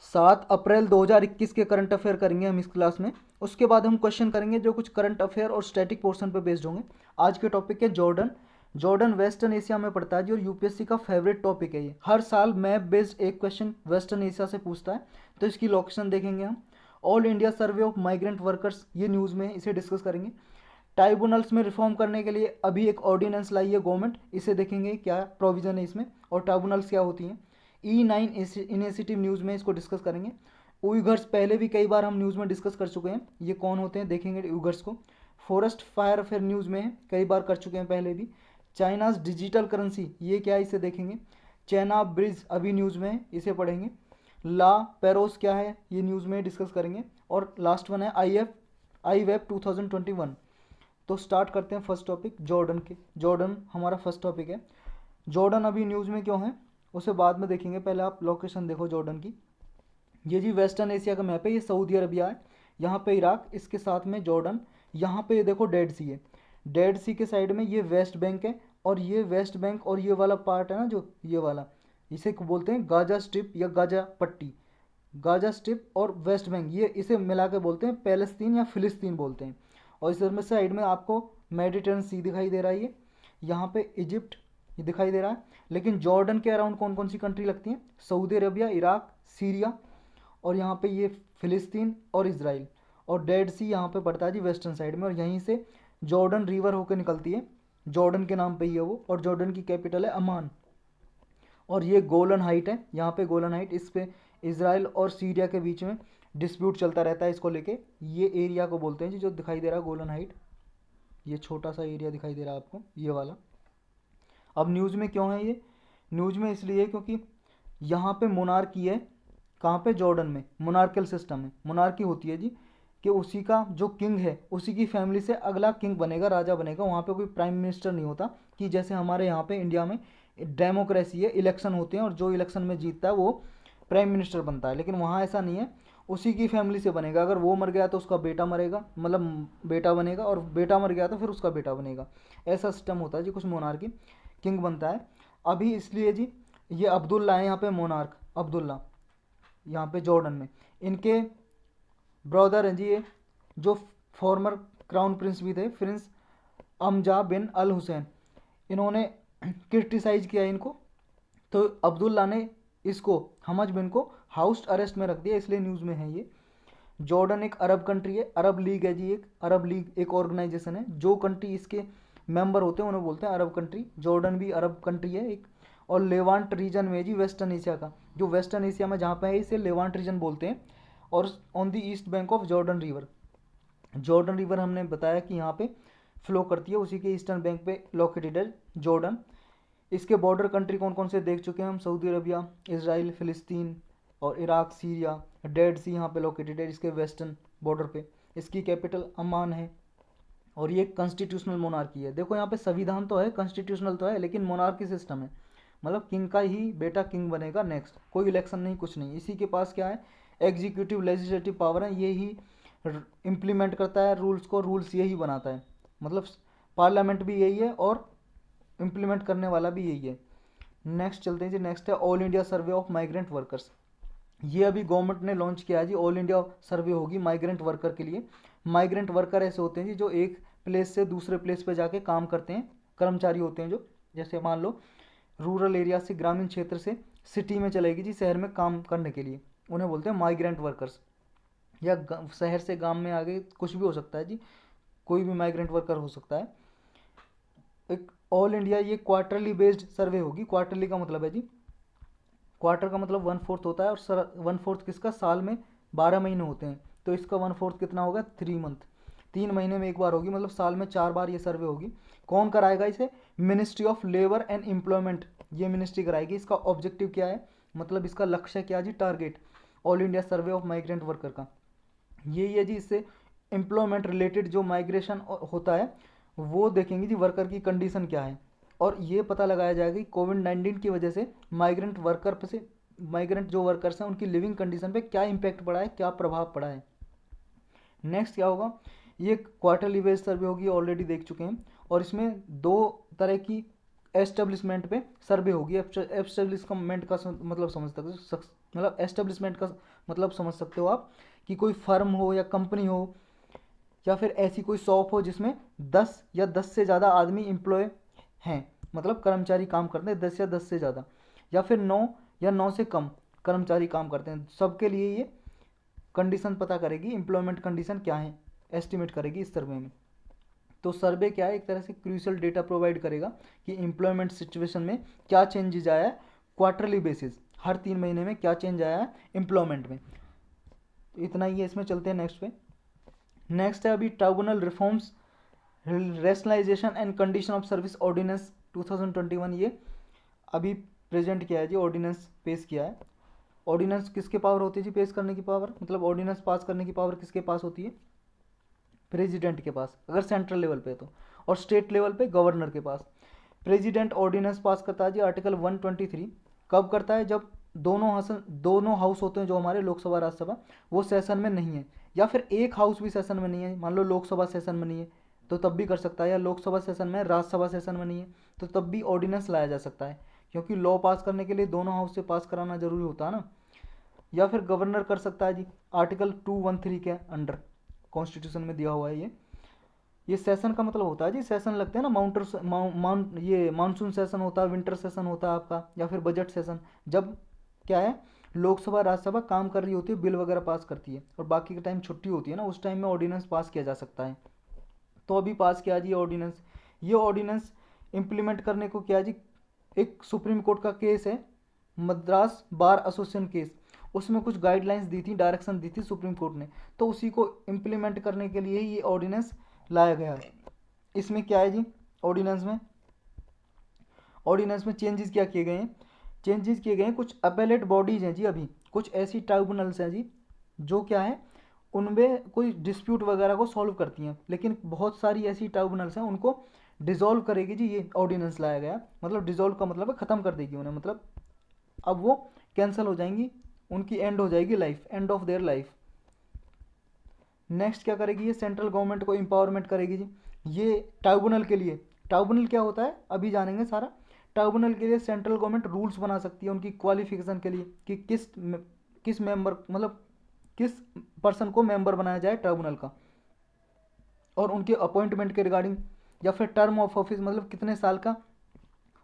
7 अप्रैल 2021 के current affair करेंगे हम इस क्लास में। उसके बाद हम क्वेश्चन करेंगे जो कुछ करंट अफेयर और स्टैटिक पोर्शन पे बेस्ड होंगे। आज के टॉपिक है जॉर्डन। जॉर्डन वेस्टर्न एशिया में पड़ता है जी, और यूपीएससी का फेवरेट टॉपिक है ये। हर साल मैप बेस्ड एक क्वेश्चन वेस्टर्न एशिया से पूछता है, तो इसकी लोकेशन देखेंगे हम। All India survey of migrant workers, ये न्यूज़ में इसे डिस्कस करेंगे। ट्राइब्यूनल्स में रिफॉर्म करने के लिए अभी एक ऑर्डिनेंस लाई है गवर्नमेंट, इसे देखेंगे क्या प्रोविजन है इसमें और ट्राइब्यूनल्स क्या होती हैं। E9 इनिशिएटिव न्यूज़ में इसको डिस्कस करेंगे। उइगर्स पहले भी कई बार हम न्यूज़ में डिस्कस कर चुके हैं, ये कौन होते हैं देखेंगे उइगर्स को। फॉरेस्ट फायर अफेयर न्यूज़ में है, कई बार कर चुके हैं पहले भी। चाइनाज डिजिटल करेंसी, ये क्या है इसे देखेंगे। चाइना ब्रिज अभी न्यूज़ में है, इसे पढ़ेंगे। ला पेरोस क्या है ये न्यूज़ में डिस्कस करेंगे। और लास्ट वन है आई वेब 2021। तो स्टार्ट करते हैं फर्स्ट टॉपिक जॉर्डन के। जॉर्डन हमारा फर्स्ट टॉपिक है। जॉर्डन अभी न्यूज़ में क्यों है उसे बाद में देखेंगे, पहले आप लोकेशन देखो जॉर्डन की। ये जी वेस्टर्न एशिया का मैप है, ये सऊदी अरबिया है, यहाँ पे इराक, इसके साथ में जॉर्डन, यहाँ पे ये देखो डेड सी है। डेड सी के साइड में ये वेस्ट बैंक है, और ये वेस्ट बैंक और ये वाला पार्ट है ना जो ये वाला, इसे बोलते हैं गाजा स्ट्रिप या गाजा पट्टी। गाजा स्ट्रिप और वेस्ट बैंक ये इसे मिला के बोलते हैं पैलेस्तीन या फिलिस्तीन बोलते हैं। और इस में साइड में आपको मेडिटेरेनियन सी दिखाई दे रहा है, ये यहाँ पे इजिप्ट ये दिखाई दे रहा है। लेकिन जॉर्डन के अराउंड कौन कौन सी कंट्री लगती हैं, सऊदी अरबिया, इराक, सीरिया, और यहाँ पे ये फिलिस्तीन और इसराइल। और डेड सी यहाँ पे पड़ता है जी वेस्टर्न साइड में, और यहीं से जॉर्डन रिवर होकर निकलती है, जॉर्डन के नाम पे ही है वो। और जॉर्डन की कैपिटल है अमान। और ये गोलन हाइट है, यहाँ पे गोलन हाइट, इस पे इसराइल और सीरिया के बीच में डिस्प्यूट चलता रहता है इसको लेके। ये एरिया को बोलते हैं जी जो दिखाई दे रहा है गोलन हाइट, ये छोटा सा एरिया दिखाई दे रहा है आपको ये वाला। अब न्यूज़ में क्यों है ये, न्यूज़ में इसलिए क्योंकि यहाँ पे मोनार्की है, कहाँ पे जॉर्डन में मोनार्कल सिस्टम है। मोनार्की होती है जी कि उसी का जो किंग है उसी की फैमिली से अगला किंग बनेगा, राजा बनेगा। वहाँ पे कोई प्राइम मिनिस्टर नहीं होता कि जैसे हमारे यहाँ पे इंडिया में डेमोक्रेसी है, इलेक्शन होते हैं और जो इलेक्शन में जीतता है वो प्राइम मिनिस्टर बनता है। लेकिन वहाँ ऐसा नहीं है, उसी की फैमिली से बनेगा। अगर वो मर गया तो उसका बेटा मरेगा, मतलब बेटा बनेगा, और बेटा मर गया तो फिर उसका बेटा बनेगा। ऐसा सिस्टम होता है जी, कुछ मोनार्की किंग बनता है। अभी इसलिए जी ये अब्दुल्ला है यहाँ पे मोनार्क, अब्दुल्ला यहाँ पे जॉर्डन में। इनके ब्रदर हैं जी ये, जो फॉर्मर क्राउन प्रिंस भी थे, प्रिंस अमजा बिन अल हुसैन, इन्होंने क्रिटिसाइज किया इनको। तो अब्दुल्ला ने इसको हमज बिन को हाउस अरेस्ट में रख दिया, इसलिए न्यूज़ में है ये। जॉर्डन एक अरब कंट्री है, अरब लीग है जी, एक अरब लीग एक ऑर्गेनाइजेशन है। जो कंट्री इसके मेंबर होते हैं उन्हें बोलते हैं अरब कंट्री। जॉर्डन भी अरब कंट्री है एक। और लेवांट रीजन में जी वेस्टर्न एशिया का, जो वेस्टर्न एशिया में जहाँ पे है इसे लेवांट रीजन बोलते हैं। और on the east bank of Jordan river, Jordan river हमने बताया कि यहाँ पे फ्लो करती है, उसी के ईस्टर्न बैंक पे लोकेटेड है जॉर्डन। इसके बॉर्डर कंट्री कौन कौन से देख चुके हैं हम, सऊदी अरबिया, इसराइल, फिलिस्तीन और इराक, सीरिया। डेड सी यहाँ पे लोकेटेड है इसके वेस्टर्न बॉर्डर पे। इसकी कैपिटल अमान है। और ये कॉन्स्टिट्यूशनल मोनार्की है। देखो यहाँ पे संविधान तो है, कॉन्स्टिट्यूशनल तो है, लेकिन मोनार्की सिस्टम है, मतलब किंग का ही बेटा किंग बनेगा नेक्स्ट, कोई इलेक्शन नहीं, कुछ नहीं। इसी के पास क्या है, एग्जीक्यूटिव लेजिस्लेटिव पावर है, ये ही इम्प्लीमेंट करता है रूल्स को, रूल्स यही बनाता है, मतलब पार्लियामेंट भी यही है और इम्प्लीमेंट करने वाला भी यही है। नेक्स्ट चलते हैं जी, नेक्स्ट है all India survey of migrant workers. ये अभी गवर्नमेंट ने लॉन्च किया है जी, ऑल इंडिया सर्वे होगी माइग्रेंट वर्कर के लिए। माइग्रेंट वर्कर ऐसे होते हैं जी जो एक प्लेस से दूसरे प्लेस पे जाके काम करते हैं, कर्मचारी होते हैं जो, जैसे मान लो रूरल एरिया से, ग्रामीण क्षेत्र से सिटी में चलेगी जी शहर में काम करने के लिए, उन्हें बोलते हैं माइग्रेंट वर्कर्स। या शहर से गांव में आगे कुछ भी हो सकता है जी, कोई भी माइग्रेंट वर्कर हो सकता है। एक ऑल इंडिया ये क्वार्टरली बेस्ड सर्वे होगी। क्वार्टरली का मतलब है जी, क्वार्टर का मतलब 1/4 होता है, और 1/4 किसका, साल में 12 महीने होते हैं, तो इसका 1/4 कितना होगा, 3 मंथ। 3 महीने में एक बार होगी, मतलब साल में 4 बार ये सर्वे होगी। कौन कराएगा इसे, ministry of labour and employment, ये मिनिस्ट्री कराएगी। इसका ऑब्जेक्टिव क्या है, मतलब इसका लक्ष्य क्या जी, target all India survey of migrant worker का यही है जी। इससे एम्प्लॉयमेंट रिलेटेड जो माइग्रेशन होता है वो देखेंगे जी, वर्कर की कंडीशन क्या है, और ये पता लगाया जाएगा कि कोविड-19 की वजह से माइग्रेंट जो वर्कर्स हैं उनकी लिविंग कंडीशन पे क्या इम्पैक्ट पड़ा है, क्या प्रभाव पड़ा है। नेक्स्ट क्या होगा, ये क्वार्टरली बेस्ड सर्वे होगी, ऑलरेडी देख चुके हैं। और इसमें 2 तरह की एस्टेब्लिशमेंट पे सर्वे होगी। एस्टेब्लिशमेंट का मतलब समझ सकते मतलब एस्टेब्लिशमेंट का मतलब समझ सकते हो आप कि कोई फर्म हो या कंपनी हो या फिर ऐसी कोई शॉप हो जिसमें 10 या 10 से ज़्यादा आदमी एम्प्लॉय हैं, मतलब कर्मचारी काम करते हैं 10 या 10 से ज़्यादा, या फिर 9 या 9 से कम कर्मचारी काम करते हैं, सबके लिए ये कंडीशन पता करेगी, एम्प्लॉयमेंट कंडीशन क्या है एस्टिमेट करेगी इस सर्वे में। तो सर्वे क्या है, एक तरह से क्रूशियल डेटा प्रोवाइड करेगा कि एम्प्लॉयमेंट सिचुएशन में क्या चेंजेज आया है क्वार्टरली बेसिस, हर 3 महीने में क्या चेंज आया है एम्प्लॉयमेंट में। तो इतना ही है, इसमें चलते हैं नेक्स्ट पे। नेक्स्ट है अभी tribunal reforms rationalisation and condition of service ordinance 2021, ये अभी प्रेजेंट किया है जी, ऑर्डिनेंस पेश किया है। ऑर्डिनेंस किसके पावर होती है जी पेश करने की पावर, मतलब ऑर्डिनेंस पास करने की पावर किसके पास होती है, प्रेसिडेंट के पास अगर सेंट्रल लेवल पे तो, और स्टेट लेवल पे गवर्नर के पास। प्रेसिडेंट ऑर्डिनेंस पास करता है जी आर्टिकल 123, कब करता है, जब दोनों हाउस होते हैं जो हमारे लोकसभा राज्यसभा वो सेशन में नहीं है, या फिर एक हाउस भी सेशन में नहीं है, मान लो लोकसभा सेशन में नहीं है तो तब भी कर सकता है, या लोकसभा सेशन में राज्यसभा सेशन में नहीं है तो तब भी ऑर्डिनेंस लाया जा सकता है, क्योंकि लॉ पास करने के लिए दोनों हाउस से पास कराना जरूरी होता है ना। या फिर गवर्नर कर सकता है जी, आर्टिकल 213 के अंडर कॉन्स्टिट्यूशन में दिया हुआ है ये सेशन का मतलब होता है जी, सेशन लगते हैं ना, ये मानसून सेशन होता है, विंटर सेशन होता है आपका, या फिर बजट सेशन, जब क्या है लोकसभा राज्यसभा काम कर रही होती है, बिल वगैरह पास करती है और बाकी के टाइम छुट्टी होती है ना, उस टाइम में ऑर्डिनेंस पास किया जा सकता है। तो अभी पास किया जी ऑर्डिनेंस, ये ऑर्डिनेंस इम्प्लीमेंट करने को क्या जी, एक सुप्रीम कोर्ट का केस है मद्रास बार एसोसिएशन केस, उसमें कुछ गाइडलाइंस दी थी, डायरेक्शन दी थी सुप्रीम कोर्ट ने, तो उसी को इम्प्लीमेंट करने के लिए ये ऑर्डिनेंस लाया गया है। इसमें क्या है जी, ऑर्डिनेंस में चेंजेस क्या किए गए हैं, चेंजेस किए गए हैं कुछ अपेलेट बॉडीज हैं जी, अभी कुछ ऐसी ट्राइब्यूनल्स हैं जी जो क्या है उनमें कोई डिस्प्यूट वगैरह को सॉल्व करती हैं, लेकिन बहुत सारी ऐसी ट्राइब्यूनल्स हैं उनको डिसॉल्व करेगी जी, ये ऑर्डिनेंस लाया गया, मतलब डिसॉल्व का मतलब है ख़त्म कर देगी उन्हें, मतलब अब वो कैंसिल हो जाएंगी, उनकी एंड हो जाएगी life, end of their life. Next क्या करेगी, ये सेंट्रल गवर्नमेंट को एम्पावरमेंट करेगी जी, ये ट्राइब्यूनल के लिए, ट्राइब्यूनल क्या होता है अभी जानेंगे सारा। ट्राइब्यूनल के लिए सेंट्रल गवर्नमेंट रूल्स बना सकती है उनकी क्वालिफिकेशन के लिए कि किस मेंबर, मतलब किस पर्सन को मेंबर बनाया जाए ट्राइब्यूनल का, और उनके अपॉइंटमेंट के रिगार्डिंग, या फिर टर्म ऑफ ऑफिस, मतलब कितने साल का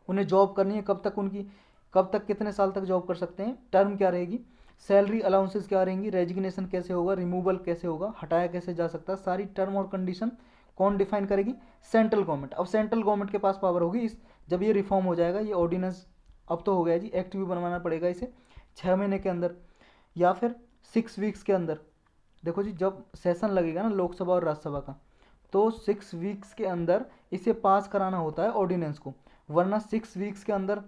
उन्हें जॉब करनी है, कब तक कितने साल तक जॉब कर सकते हैं, टर्म क्या रहेगी, सैलरी अलाउंसेस क्या रहेंगी, रेजिग्नेशन कैसे होगा, रिमूवल कैसे होगा, हटाया कैसे जा सकता है, सारी टर्म और कंडीशन कौन डिफाइन करेगी, सेंट्रल गवर्नमेंट। अब सेंट्रल गवर्नमेंट के पास पावर होगी इस, जब ये रिफॉर्म हो जाएगा, ये ऑर्डिनेंस अब तो हो गया जी, एक्ट भी बनवाना पड़ेगा इसे 6 महीने के अंदर या फिर 6 वीक्स के अंदर। देखो जी जब सेशन लगेगा ना लोकसभा और राज्यसभा का, तो 6 वीक्स के अंदर इसे पास कराना होता है ऑर्डिनेंस को, वरना 6 वीक्स के अंदर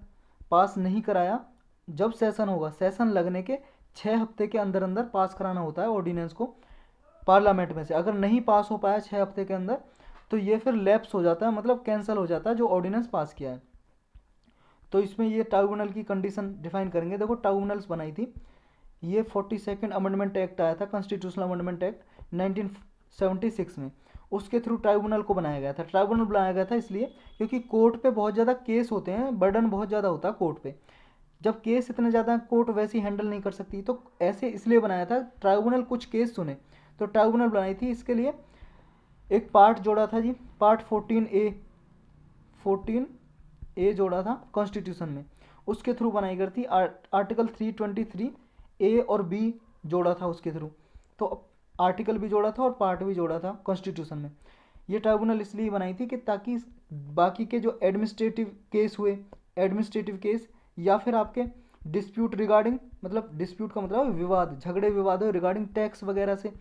पास नहीं कराया, जब सेशन होगा सेशन लगने के 6 हफ्ते के अंदर अंदर पास कराना होता है ऑर्डिनेंस को पार्लियामेंट में से। अगर नहीं पास हो पाया 6 हफ्ते के अंदर तो ये फिर लैप्स हो जाता है, मतलब कैंसिल हो जाता है जो ऑर्डिनेंस पास किया है। तो इसमें ये ट्राइब्यूनल की कंडीशन डिफाइन करेंगे। देखो ट्राइब्यूनल्स बनाई थी, ये 42nd अमेंडमेंट एक्ट आया था, कॉन्स्टिट्यूशनल अमेंडमेंट एक्ट 1976 में, उसके थ्रू ट्राइब्यूनल को बनाया गया था। ट्राइब्यूनल बनाया गया था इसलिए क्योंकि कोर्ट पे बहुत ज़्यादा केस होते हैं, बर्डन बहुत ज़्यादा होता है कोर्ट पे, जब केस इतने ज़्यादा कोर्ट वैसे ही हैंडल नहीं कर सकती, तो ऐसे इसलिए बनाया था ट्राइब्यूनल कुछ केस सुने, तो ट्राइब्यूनल बनाई थी। इसके लिए एक पार्ट जोड़ा था जी, पार्ट 14A जोड़ा था कॉन्स्टिट्यूशन में, उसके थ्रू बनाई गई थी। आर्टिकल 323A और बी जोड़ा था उसके थ्रू, तो आर्टिकल भी जोड़ा था और पार्ट भी जोड़ा था कॉन्स्टिट्यूशन में। ये ट्राइब्यूनल इसलिए बनाई थी कि ताकि बाकी के जो एडमिनिस्ट्रेटिव केस हुए, एडमिनिस्ट्रेटिव केस या फिर आपके डिस्प्यूट रिगार्डिंग, मतलब डिस्प्यूट का मतलब विवाद, झगड़े विवाद हो रिगार्डिंग टैक्स वगैरह से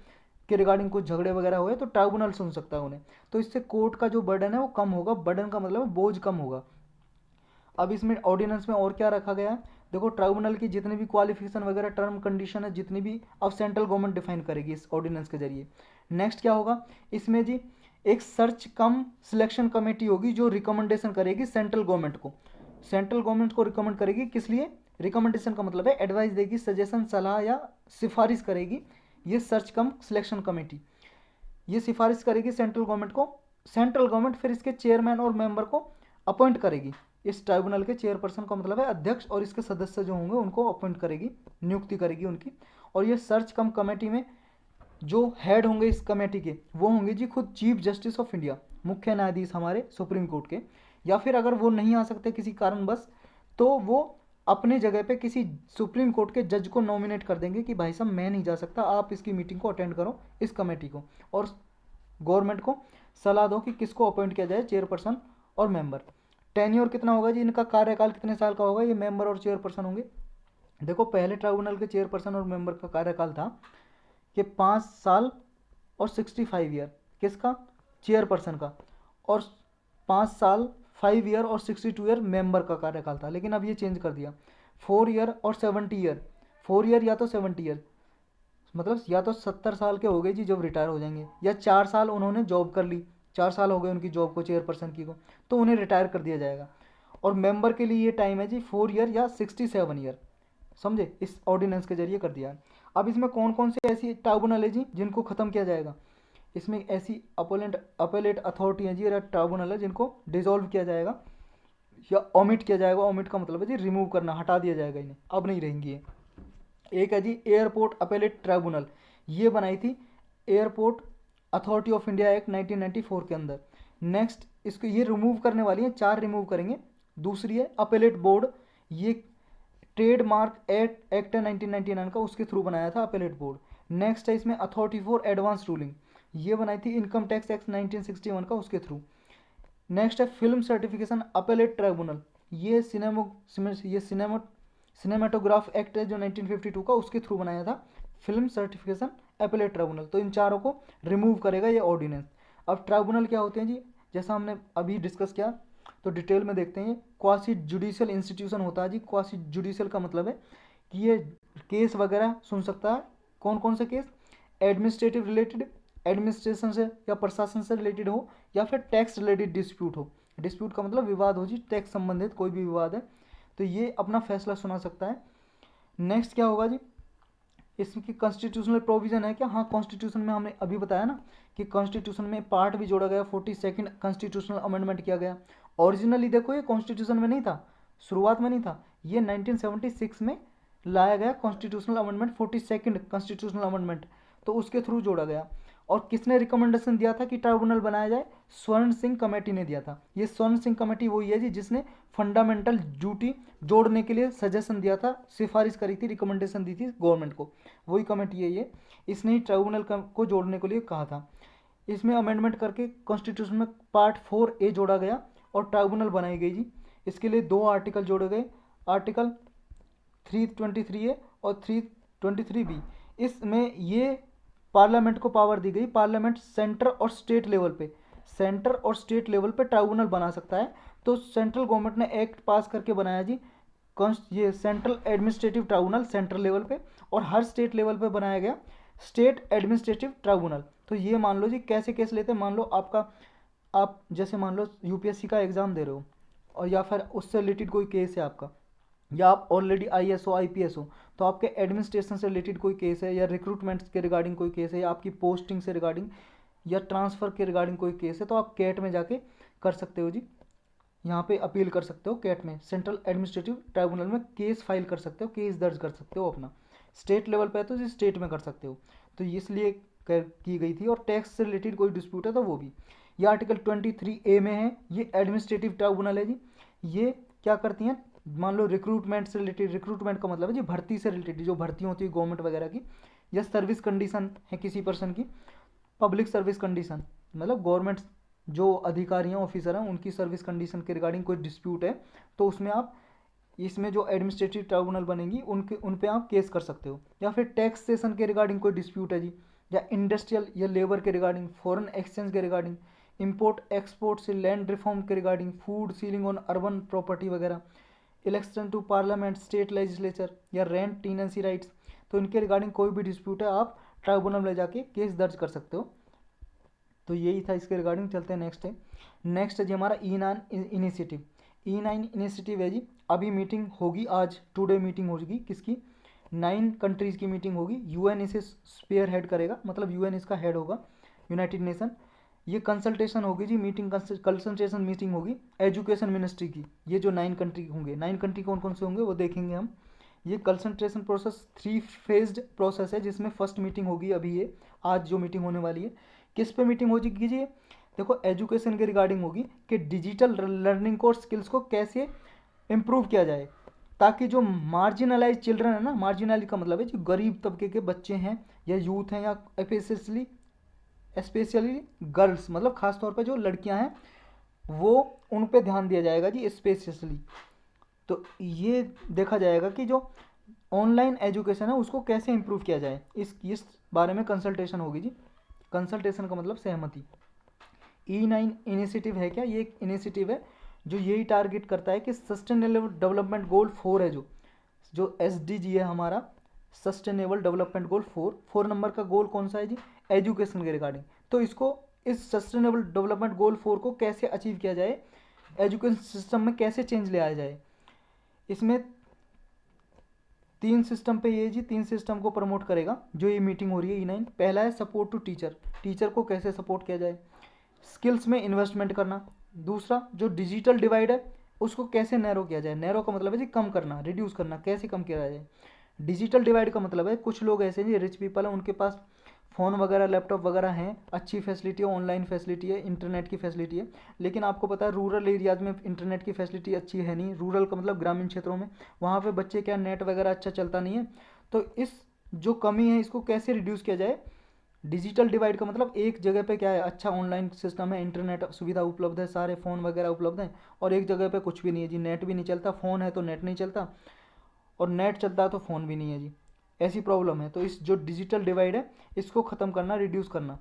के रिगार्डिंग कुछ झगड़े वगैरह हुए तो ट्राइब्यूनल सुन सकता है उन्हें, तो इससे कोर्ट का जो बर्डन है वो कम होगा, बर्डन का मतलब बोझ कम होगा। अब इसमें ऑर्डिनेंस में और क्या रखा गया है, देखो ट्राइब्यूनल की जितनी भी क्वालिफिकेशन वगैरह टर्म कंडीशन है जितनी भी, अब सेंट्रल गवर्नमेंट डिफाइन करेगी इस ऑर्डिनेंस के जरिए। नेक्स्ट क्या होगा इसमें जी, एक सर्च कम सिलेक्शन कमेटी होगी जो रिकमेंडेशन करेगी सेंट्रल गवर्नमेंट को, सेंट्रल गवर्नमेंट को रिकमेंड करेगी, किस लिए, रिकमेंडेशन का मतलब है एडवाइस देगी, सजेशन सलाह या सिफारिश करेगी। ये सर्च कम सिलेक्शन कमेटी ये सिफारिश करेगी सेंट्रल गवर्नमेंट को, सेंट्रल गवर्नमेंट फिर इसके चेयरमैन और मेंबर को अपॉइंट करेगी, इस ट्राइब्यूनल के चेयरपर्सन का मतलब है अध्यक्ष, और इसके सदस्य जो होंगे उनको अपॉइंट करेगी, नियुक्ति करेगी उनकी। और ये सर्च कम कमेटी में जो हेड होंगे इस कमेटी के, वो होंगे जी खुद चीफ जस्टिस ऑफ इंडिया, मुख्य न्यायाधीश हमारे सुप्रीम कोर्ट के। या फिर अगर वो नहीं आ सकते किसी कारणवश, तो वो अपने जगह पे किसी सुप्रीम कोर्ट के जज को नॉमिनेट कर देंगे कि भाई साहब मैं नहीं जा सकता, आप इसकी मीटिंग को अटेंड करो, इस कमेटी को, और गवर्नमेंट को सलाह दो कि किसको अपॉइंट किया जाए चेयरपर्सन और मेंबर। टेन्योर कितना होगा जी, इनका कार्यकाल कितने साल का होगा, ये मेंबर और चेयरपर्सन होंगे। देखो पहले ट्राइब्यूनल के चेयरपर्सन और मेंबर का कार्यकाल था कि 5 साल और 65 ईयर, किसका, चेयरपर्सन का, और 5 साल 5 ईयर और 62 ईयर मेंबर का कार्यकाल था। लेकिन अब ये चेंज कर दिया, 4 ईयर और 70 ईयर, 4 ईयर या तो 70 ईयर, मतलब या तो 70 साल के हो गए जी जब रिटायर हो जाएंगे, या 4 साल उन्होंने जॉब कर ली, 4 साल हो गए उनकी जॉब को, चेयरपर्सन की को, तो उन्हें रिटायर कर दिया जाएगा। और मेंबर के लिए ये टाइम है जी 4 ईयर या 67 ईयर, समझे, इस ऑर्डिनेंस के जरिए कर दिया है। अब इसमें कौन कौन से ऐसी ट्राइब्यूनल है जी जिनको ख़त्म किया जाएगा, इसमें ऐसी अपेलेट अथॉरिटी है जी, ट्राइब्यूनल है जिनको डिसॉल्व किया जाएगा या ओमिट किया जाएगा। ओमिट का मतलब है जी रिमूव करना, हटा दिया जाएगा इन्हें, अब नहीं रहेंगी ये। एक है जी एयरपोर्ट अपेलेट ट्राइब्यूनल, ये बनाई थी airport authority of India act 1994 के अंदर। नेक्स्ट इसको ये रिमूव करने वाली है, 4 रिमूव करेंगे। दूसरी है अपेलेट बोर्ड, ये ट्रेडमार्क एक्ट है 1999 का, उसके थ्रू बनाया था अपेलेट बोर्ड। नेक्स्ट है इसमें अथॉरिटी फॉर एडवांस रूलिंग, ये बनाई थी इनकम टैक्स एक्ट 1961 का, उसके थ्रू। नेक्स्ट है फिल्म सर्टिफिकेशन अपेलेट ट्राइब्यूनल, ये सिनेमाटोग्राफ एक्ट है जो 1952 का, उसके थ्रू बनाया था फिल्म सर्टिफिकेशन अपेलेट ट्राइब्यूनल। तो इन चारों को रिमूव करेगा ये ऑर्डिनेंस। अब ट्राइब्यूनल क्या होते हैं जी, जैसा हमने अभी डिस्कस किया, तो डिटेल में देखते हैं। क्वासी जुडिशियल इंस्टीट्यूशन होता है जी, क्वासी जुडिशियल का मतलब है कि ये केस वगैरह सुन सकता है। कौन कौन से केस, एडमिनिस्ट्रेटिव रिलेटेड, एडमिनिस्ट्रेशन से या प्रशासन से रिलेटेड हो, या फिर टैक्स रिलेटेड डिस्प्यूट हो। डिस्प्यूट का मतलब विवाद हो जी, टैक्स संबंधित कोई भी विवाद है तो ये अपना फैसला सुना सकता है। नेक्स्ट क्या होगा जी, इसकी कॉन्स्टिट्यूशनल प्रोविजन है क्या, हाँ कॉन्स्टिट्यूशन में हमने अभी बताया ना कि कॉन्स्टिट्यूशन में पार्ट भी जोड़ा गया, 42nd कॉन्स्टिट्यूशनल अमेंडमेंट किया गया। ओरिजिनली देखो ये कॉन्स्टिट्यूशन में नहीं था, शुरुआत में नहीं था, ये 1976 में लाया गया constitutional amendment, 42nd constitutional amendment, तो उसके थ्रू जोड़ा गया। और किसने रिकमेंडेशन दिया था कि ट्राइब्यूनल बनाया जाए, स्वर्ण सिंह कमेटी ने दिया था। ये स्वर्ण सिंह कमेटी वही है जी जिसने फंडामेंटल ड्यूटी जोड़ने के लिए सजेशन दिया था, सिफारिश करी थी, रिकमेंडेशन दी थी गवर्नमेंट को, वही कमेटी है ये, इसने ही ट्राइब्यूनल को जोड़ने के लिए कहा था। इसमें अमेंडमेंट करके कॉन्स्टिट्यूशन में पार्ट 4A जोड़ा गया और ट्राइब्यूनल बनाई गई जी। इसके लिए 2 आर्टिकल जोड़े गए, आर्टिकल 323A और 323B। इसमें ये पार्लियामेंट को पावर दी गई, पार्लियामेंट सेंटर और स्टेट लेवल पे, सेंटर और स्टेट लेवल पे ट्राइब्यूनल बना सकता है। तो सेंट्रल गवर्नमेंट ने एक्ट पास करके बनाया जी ये central administrative tribunal central level पे, और हर स्टेट लेवल पे बनाया गया स्टेट एडमिनिस्ट्रेटिव ट्राइब्यूनल। तो ये मान लो जी कैसे केस लेते हैं, मान लो आप जैसे मान लो यूपीएससी का एग्ज़ाम दे रहे हो, और या फिर उससे रिलेटेड कोई केस है आपका, या आप ऑलरेडी आईएएस हो आईपीएस हो, तो आपके एडमिनिस्ट्रेशन से रिलेटेड कोई केस है, या रिक्रूटमेंट के रिगार्डिंग कोई केस है, या आपकी पोस्टिंग से रिगार्डिंग या ट्रांसफ़र के रिगार्डिंग कोई केस है, तो आप कैट में जाके कर सकते हो जी, यहाँ पे अपील कर सकते हो कैट में, सेंट्रल एडमिनिस्ट्रेटिव ट्राइब्यूनल में केस फाइल कर सकते हो, केस दर्ज कर सकते हो अपना। स्टेट लेवल पे है तो स्टेट में कर सकते हो, तो इसलिए की गई थी। और टैक्स से रिलेटेड कोई डिस्प्यूट है तो वो भी। ये आर्टिकल 23A में है, ये एडमिनिस्ट्रेटिव ट्राइब्यूनल है जी। ये क्या करती हैं, मान लो रिक्रूटमेंट से रिलेटेड, रिक्रूटमेंट का मतलब है जी भर्ती से रिलेटेड, जो भर्ती होती है गवर्नमेंट वगैरह की, या सर्विस कंडीशन है किसी पर्सन की, पब्लिक सर्विस कंडीशन मतलब गवर्नमेंट जो अधिकारी हैं ऑफिसर हैं उनकी सर्विस कंडीशन के रिगार्डिंग कोई डिस्प्यूट है, तो उसमें आप इसमें जो एडमिनिस्ट्रेटिव ट्राइब्यूनल बनेंगी उन पे आप केस कर सकते हो। या फिर टैक्सेशन के रिगार्डिंग कोई डिस्प्यूट है जी, या इंडस्ट्रियल या लेबर के रिगार्डिंग, फॉरेन एक्सचेंज के रिगार्डिंग, इंपोर्ट एक्सपोर्ट से लैंड रिफॉर्म के regarding, food ceiling on urban property वगैरह, election to parliament, state legislature, या रेंट टीनेंसी राइट्स, तो इनके रिगार्डिंग कोई भी डिस्प्यूट है आप ट्राइब्यूनल में जाके केस दर्ज कर सकते हो। तो यही था इसके रिगार्डिंग। चलते हैं नेक्स्ट है, नेक्स्ट है जी हमारा E9 इनिशिएटिव। E9 इनिशिएटिव है जी, अभी मीटिंग होगी, आज टुडे मीटिंग होगी किसकी, 9 कंट्रीज़ की मीटिंग होगी। यूएन इसे स्पेयर हेड करेगा, मतलब यूएन इसका हेड होगा, यूनाइटेड नेशन। ये कंसल्टेशन होगी जी, मीटिंग कंसल्टेशन मीटिंग होगी एजुकेशन मिनिस्ट्री की। ये जो 9 कंट्री होंगे, 9 कंट्री कौन कौन से होंगे वो देखेंगे हम। ये कंसल्टेशन प्रोसेस 3 फेज्ड प्रोसेस है, जिसमें फर्स्ट मीटिंग होगी अभी ये आज जो मीटिंग होने वाली है। किस पे मीटिंग हो जी? देखो एजुकेशन के रिगार्डिंग होगी कि डिजिटल लर्निंग को और स्किल्स को कैसे इम्प्रूव किया जाए, ताकि जो मार्जिनलाइज चिल्ड्रन है ना, मार्जिनलाइज का मतलब है जो गरीब तबके के बच्चे हैं या यूथ हैं या स्पेशली गर्ल्स, मतलब खास तौर पे जो लड़कियां हैं, वो उन पे ध्यान दिया जाएगा जी स्पेशली। तो ये देखा जाएगा कि जो ऑनलाइन एजुकेशन है उसको कैसे इम्प्रूव किया जाए, इस बारे में कंसल्टेशन होगी जी। कंसल्टेशन का मतलब सहमति। E9 इनिशिएटिव है क्या? ये एक इनिशिएटिव है जो यही टारगेट करता है कि सस्टेनेबल डेवलपमेंट गोल 4 है, जो SDG है हमारा, सस्टेनेबल डेवलपमेंट गोल 4 नंबर का गोल कौन सा है जी? एजुकेशन के रिगार्डिंग। तो इसको, इस सस्टेनेबल डेवलपमेंट गोल 4 को कैसे अचीव किया जाए, एजुकेशन सिस्टम में कैसे चेंज ले आया जाए, इसमें 3 सिस्टम पे ये जी 3 सिस्टम को प्रमोट करेगा जो ये मीटिंग हो रही है E9। पहला है सपोर्ट टू टीचर, टीचर को कैसे सपोर्ट किया जाए, स्किल्स में इन्वेस्टमेंट करना। दूसरा जो डिजिटल डिवाइड है उसको कैसे नैरो किया जाए, नैरो का मतलब है जी कम करना, रिड्यूस करना, कैसे कम किया जाए। डिजिटल डिवाइड का मतलब है कुछ लोग ऐसे जी रिच पीपल हैं, उनके पास फ़ोन वगैरह लैपटॉप वगैरह हैं, अच्छी फैसिलिटी है, ऑनलाइन फैसिलिटी है, इंटरनेट की फैसिलिटी है, लेकिन आपको पता है रूरल एरियाज में इंटरनेट की फैसिलिटी अच्छी है नहीं। रूरल का मतलब ग्रामीण क्षेत्रों में, वहाँ पे बच्चे क्या नेट वगैरह अच्छा चलता नहीं है। तो इस जो कमी है इसको कैसे रिड्यूस किया जाए। डिजिटल डिवाइड का मतलब एक जगह पे क्या है, अच्छा ऑनलाइन सिस्टम है, इंटरनेट सुविधा उपलब्ध है, सारे फ़ोन वगैरह उपलब्ध हैं, और एक जगह पे कुछ भी नहीं है जी, नेट भी नहीं चलता, फ़ोन है तो नेट नहीं चलता, और नेट चलता है तो फ़ोन भी नहीं है जी, ऐसी प्रॉब्लम है। तो इस जो डिजिटल डिवाइड है इसको ख़त्म करना, रिड्यूस करना।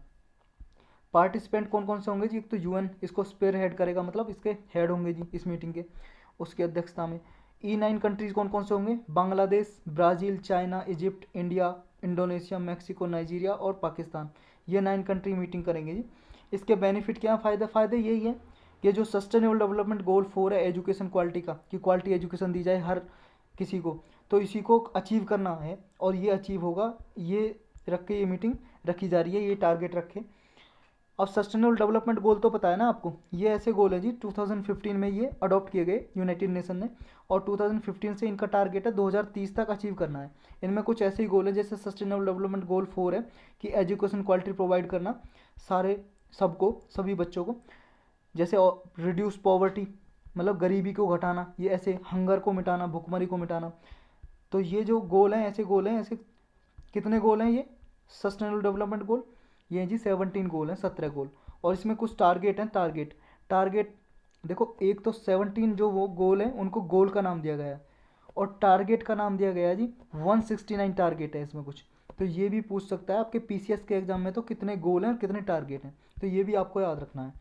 पार्टिसिपेंट कौन कौन से होंगे जी? एक तो UN इसको स्पेयर हेड करेगा, मतलब इसके हेड होंगे जी इस मीटिंग के, उसकी अध्यक्षता में। E9 कंट्रीज़ कौन कौन से होंगे? Bangladesh, Brazil, China, Egypt, India, Indonesia, Mexico, Nigeria और पाकिस्तान। ये 9 कंट्री मीटिंग करेंगे जी। इसके बेनिफिट क्या, फ़ायदे यही है कि जो सस्टेनेबल डेवलपमेंट गोल 4 है एजुकेशन क्वालिटी का, कि क्वालिटी एजुकेशन दी जाए हर किसी को, तो इसी को अचीव करना है, और ये अचीव होगा, ये रख के ये मीटिंग रखी जा रही है, ये टारगेट रखे। अब सस्टेनेबल डेवलपमेंट गोल तो पता है ना आपको, ये ऐसे गोल है जी 2015 में ये अडॉप्ट किए गए यूनाइटेड नेशन ने, और 2015 से इनका टारगेट है 2030 तक अचीव करना है। इनमें कुछ ऐसे ही गोल है जैसे सस्टेनेबल डेवलपमेंट गोल 4 है कि एजुकेशन क्वालिटी प्रोवाइड करना सारे सबको, सभी बच्चों को, जैसे रिड्यूस पॉवर्टी मतलब गरीबी को घटाना, ये ऐसे हंगर को मिटाना, भुखमरी को मिटाना। तो ये जो गोल हैं, ऐसे गोल हैं, ऐसे कितने गोल हैं ये सस्टेनेबल डेवलपमेंट गोल? ये जी 17 गोल हैं, 17 गोल, और इसमें कुछ टारगेट हैं। टारगेट देखो, एक तो 17 जो वो गोल हैं उनको गोल का नाम दिया गया है, और टारगेट का नाम दिया गया है जी 169 टारगेट है इसमें कुछ। तो ये भी पूछ सकता है आपके PCS के एग्जाम में, तो कितने गोल हैं और कितने टारगेट हैं, तो ये भी आपको याद रखना है।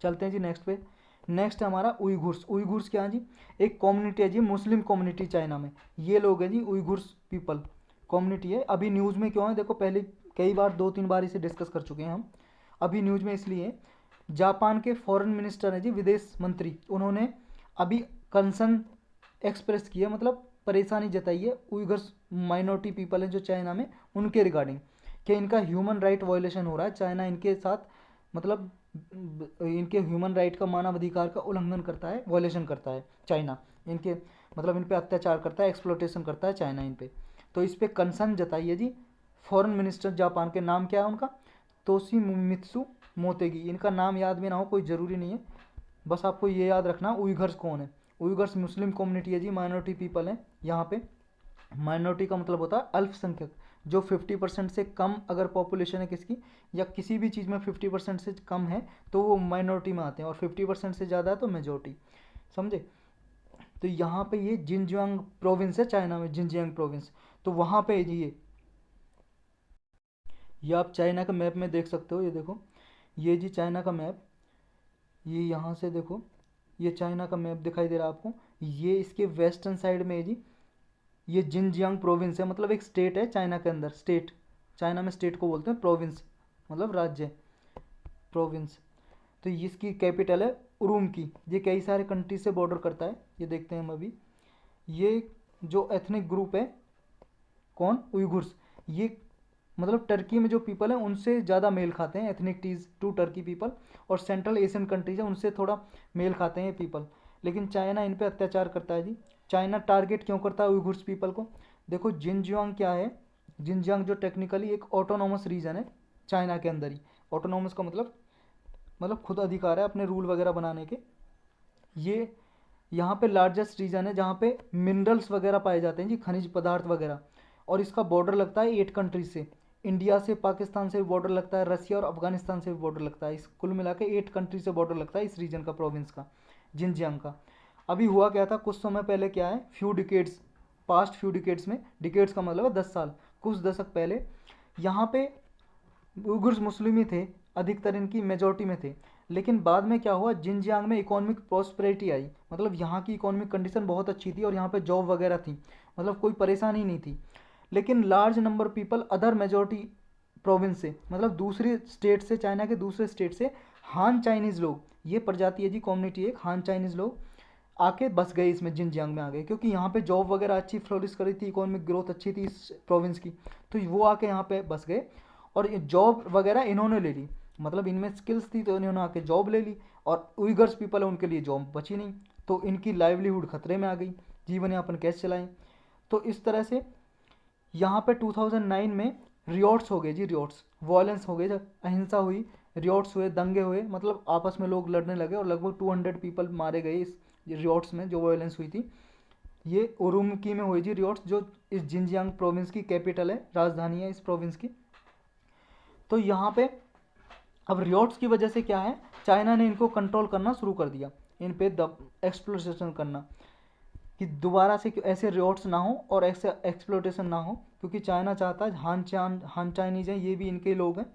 चलते हैं जी नेक्स्ट पे। नेक्स्ट है हमारा उइगुर्स क्या है जी? एक कम्युनिटी है जी, मुस्लिम कम्युनिटी चाइना में, ये लोग हैं जी उइगुर्स पीपल कम्युनिटी है। अभी न्यूज़ में क्यों है देखो, पहले कई बार 2-3 बार इसे डिस्कस कर चुके हैं हम, अभी न्यूज़ में इसलिए जापान के फॉरेन मिनिस्टर हैं जी, विदेश मंत्री, उन्होंने अभी कंसर्न एक्सप्रेस किया, मतलब परेशानी जताई है उइगर्स माइनॉरिटी पीपल हैं जो चाइना में, उनके रिगार्डिंग कि इनका ह्यूमन राइट वायलेशन हो रहा है, चाइना इनके साथ मतलब इनके ह्यूमन राइट का, मानव अधिकार का उल्लंघन करता है, वायलेशन करता है चाइना, इनके मतलब इन पे अत्याचार करता है, एक्सप्लोटेशन करता है चाइना इन पे। तो इस पे कंसर्न जताइए जी। फॉरेन मिनिस्टर जापान के, नाम क्या है उनका? Toshimitsu Motegi. इनका नाम याद भी ना हो कोई ज़रूरी नहीं है, बस आपको ये याद रखना उइगर्स कौन है। उइगर्स मुस्लिम कम्युनिटी है जी, माइनॉरिटी पीपल है यहाँ पे। माइनॉरिटी का मतलब होता है अल्पसंख्यक, जो 50% से कम अगर पॉपुलेशन है किसकी, या किसी भी चीज़ में 50% से कम है तो वो माइनॉरिटी में आते हैं, और 50% से ज़्यादा है तो मेजोरिटी, समझे। तो यहाँ पे ये जिनजियांग प्रोविंस है चाइना में, जिनजियांग प्रोविंस, तो वहाँ पे जी ये आप चाइना का मैप में देख सकते हो, ये देखो, ये जी चाइना का मैप, ये यहाँ से देखो, ये चाइना का मैप दिखाई दे रहा है आपको, ये इसके वेस्टर्न साइड में है जी, ये जिनजियांग प्रोविंस है, मतलब एक स्टेट है चाइना के अंदर, स्टेट, चाइना में स्टेट को बोलते हैं प्रोविंस, मतलब राज्य, प्रोविंस। तो इसकी कैपिटल है उरुमकी। ये कई सारे कंट्री से बॉर्डर करता है, ये देखते हैं हम अभी। ये जो एथनिक ग्रुप है, कौन? उइगुर्स, ये मतलब टर्की में जो पीपल हैं उनसे ज़्यादा मेल खाते हैं, एथनिकटीज टू टर्की पीपल, और सेंट्रल एशियन कंट्रीज हैं उनसे थोड़ा मेल खाते हैं ये पीपल। लेकिन चाइना इन पे अत्याचार करता है जी। चाइना टारगेट क्यों करता है उइघुर्स पीपल को? देखो जिनजियांग क्या है, जिनजियांग जो टेक्निकली एक ऑटोनॉमस रीजन है चाइना के अंदर ही। ऑटोनॉमस का मतलब खुद अधिकार है अपने रूल वगैरह बनाने के। ये यहाँ पे लार्जेस्ट रीजन है जहाँ पे मिनरल्स वगैरह पाए जाते हैं जी, खनिज पदार्थ वगैरह। और इसका बॉर्डर लगता है 8 कंट्रीज से, इंडिया से, पाकिस्तान से भी बॉर्डर लगता है, रसिया और अफगानिस्तान से भी बॉर्डर लगता है। इस कुल मिला के 8 कंट्री से बॉर्डर लगता है इस रीजन का, प्रोविंस का, जिनजियांग का। अभी हुआ क्या था कुछ समय पहले, क्या है, few decades, past few decades में, डिकेड्स का मतलब है 10 साल, कुछ दशक पहले यहाँ पे उइगुर्स मुस्लिम ही थे, अधिकतर इनकी मेजोरिटी में थे। लेकिन बाद में क्या हुआ, जिनजियांग में इकोनॉमिक प्रॉस्पेरिटी आई, मतलब यहाँ की इकोनॉमिक कंडीशन बहुत अच्छी थी और यहाँ पे जॉब वगैरह थी, मतलब कोई परेशानी नहीं थी। लेकिन large number people other majority province से, मतलब दूसरे स्टेट से, चाइना के दूसरे स्टेट से, हान चाइनीज़ लोग, ये प्रजाति है जी, कम्युनिटी एक हान चाइनीज़ लोग आके बस गए इसमें, जिनजियांग में आ गए, क्योंकि यहाँ पे जॉब वगैरह अच्छी फ्लोरिश कर रही थी, इकोनॉमिक ग्रोथ अच्छी थी इस प्रोविंस की, तो वो आके यहाँ पे बस गए और ये जॉब वगैरह इन्होंने ले ली, मतलब इनमें स्किल्स थी तो इन्होंने आके जॉब ले ली। और उइगर्स पीपल है उनके लिए जॉब बची नहीं, तो इनकी लाइवलीहुड खतरे में आ गई, जीवन यापन कैसे चलाएं। तो इस तरह से यहाँ पे 2009 में रियोट्स हो गए जी, रियोट्स, वॉयलेंस हो गए, जब अहिंसा हुई, रियोट्स हुए, दंगे हुए, मतलब आपस में लोग लड़ने लगे और लगभग 200 पीपल मारे गए इस रियोट्स में, जो वॉयलेंस हुई थी। ये उरुमकी में हुई जी रियोट्स, जो इस जिनजियांग प्रोविंस की कैपिटल है, राजधानी है इस प्रोविंस की। तो यहाँ पे अब रियोट्स की वजह से क्या है, चाइना ने इनको कंट्रोल करना शुरू कर दिया, इन पे दब एक्सप्लोटेशन करना, कि दोबारा से ऐसे रियोट्स ना हो और ऐसे एक्सप्लोटेशन ना हो, क्योंकि चाइना चाहता है हान चाइनीज हैं, ये भी इनके लोग हैं,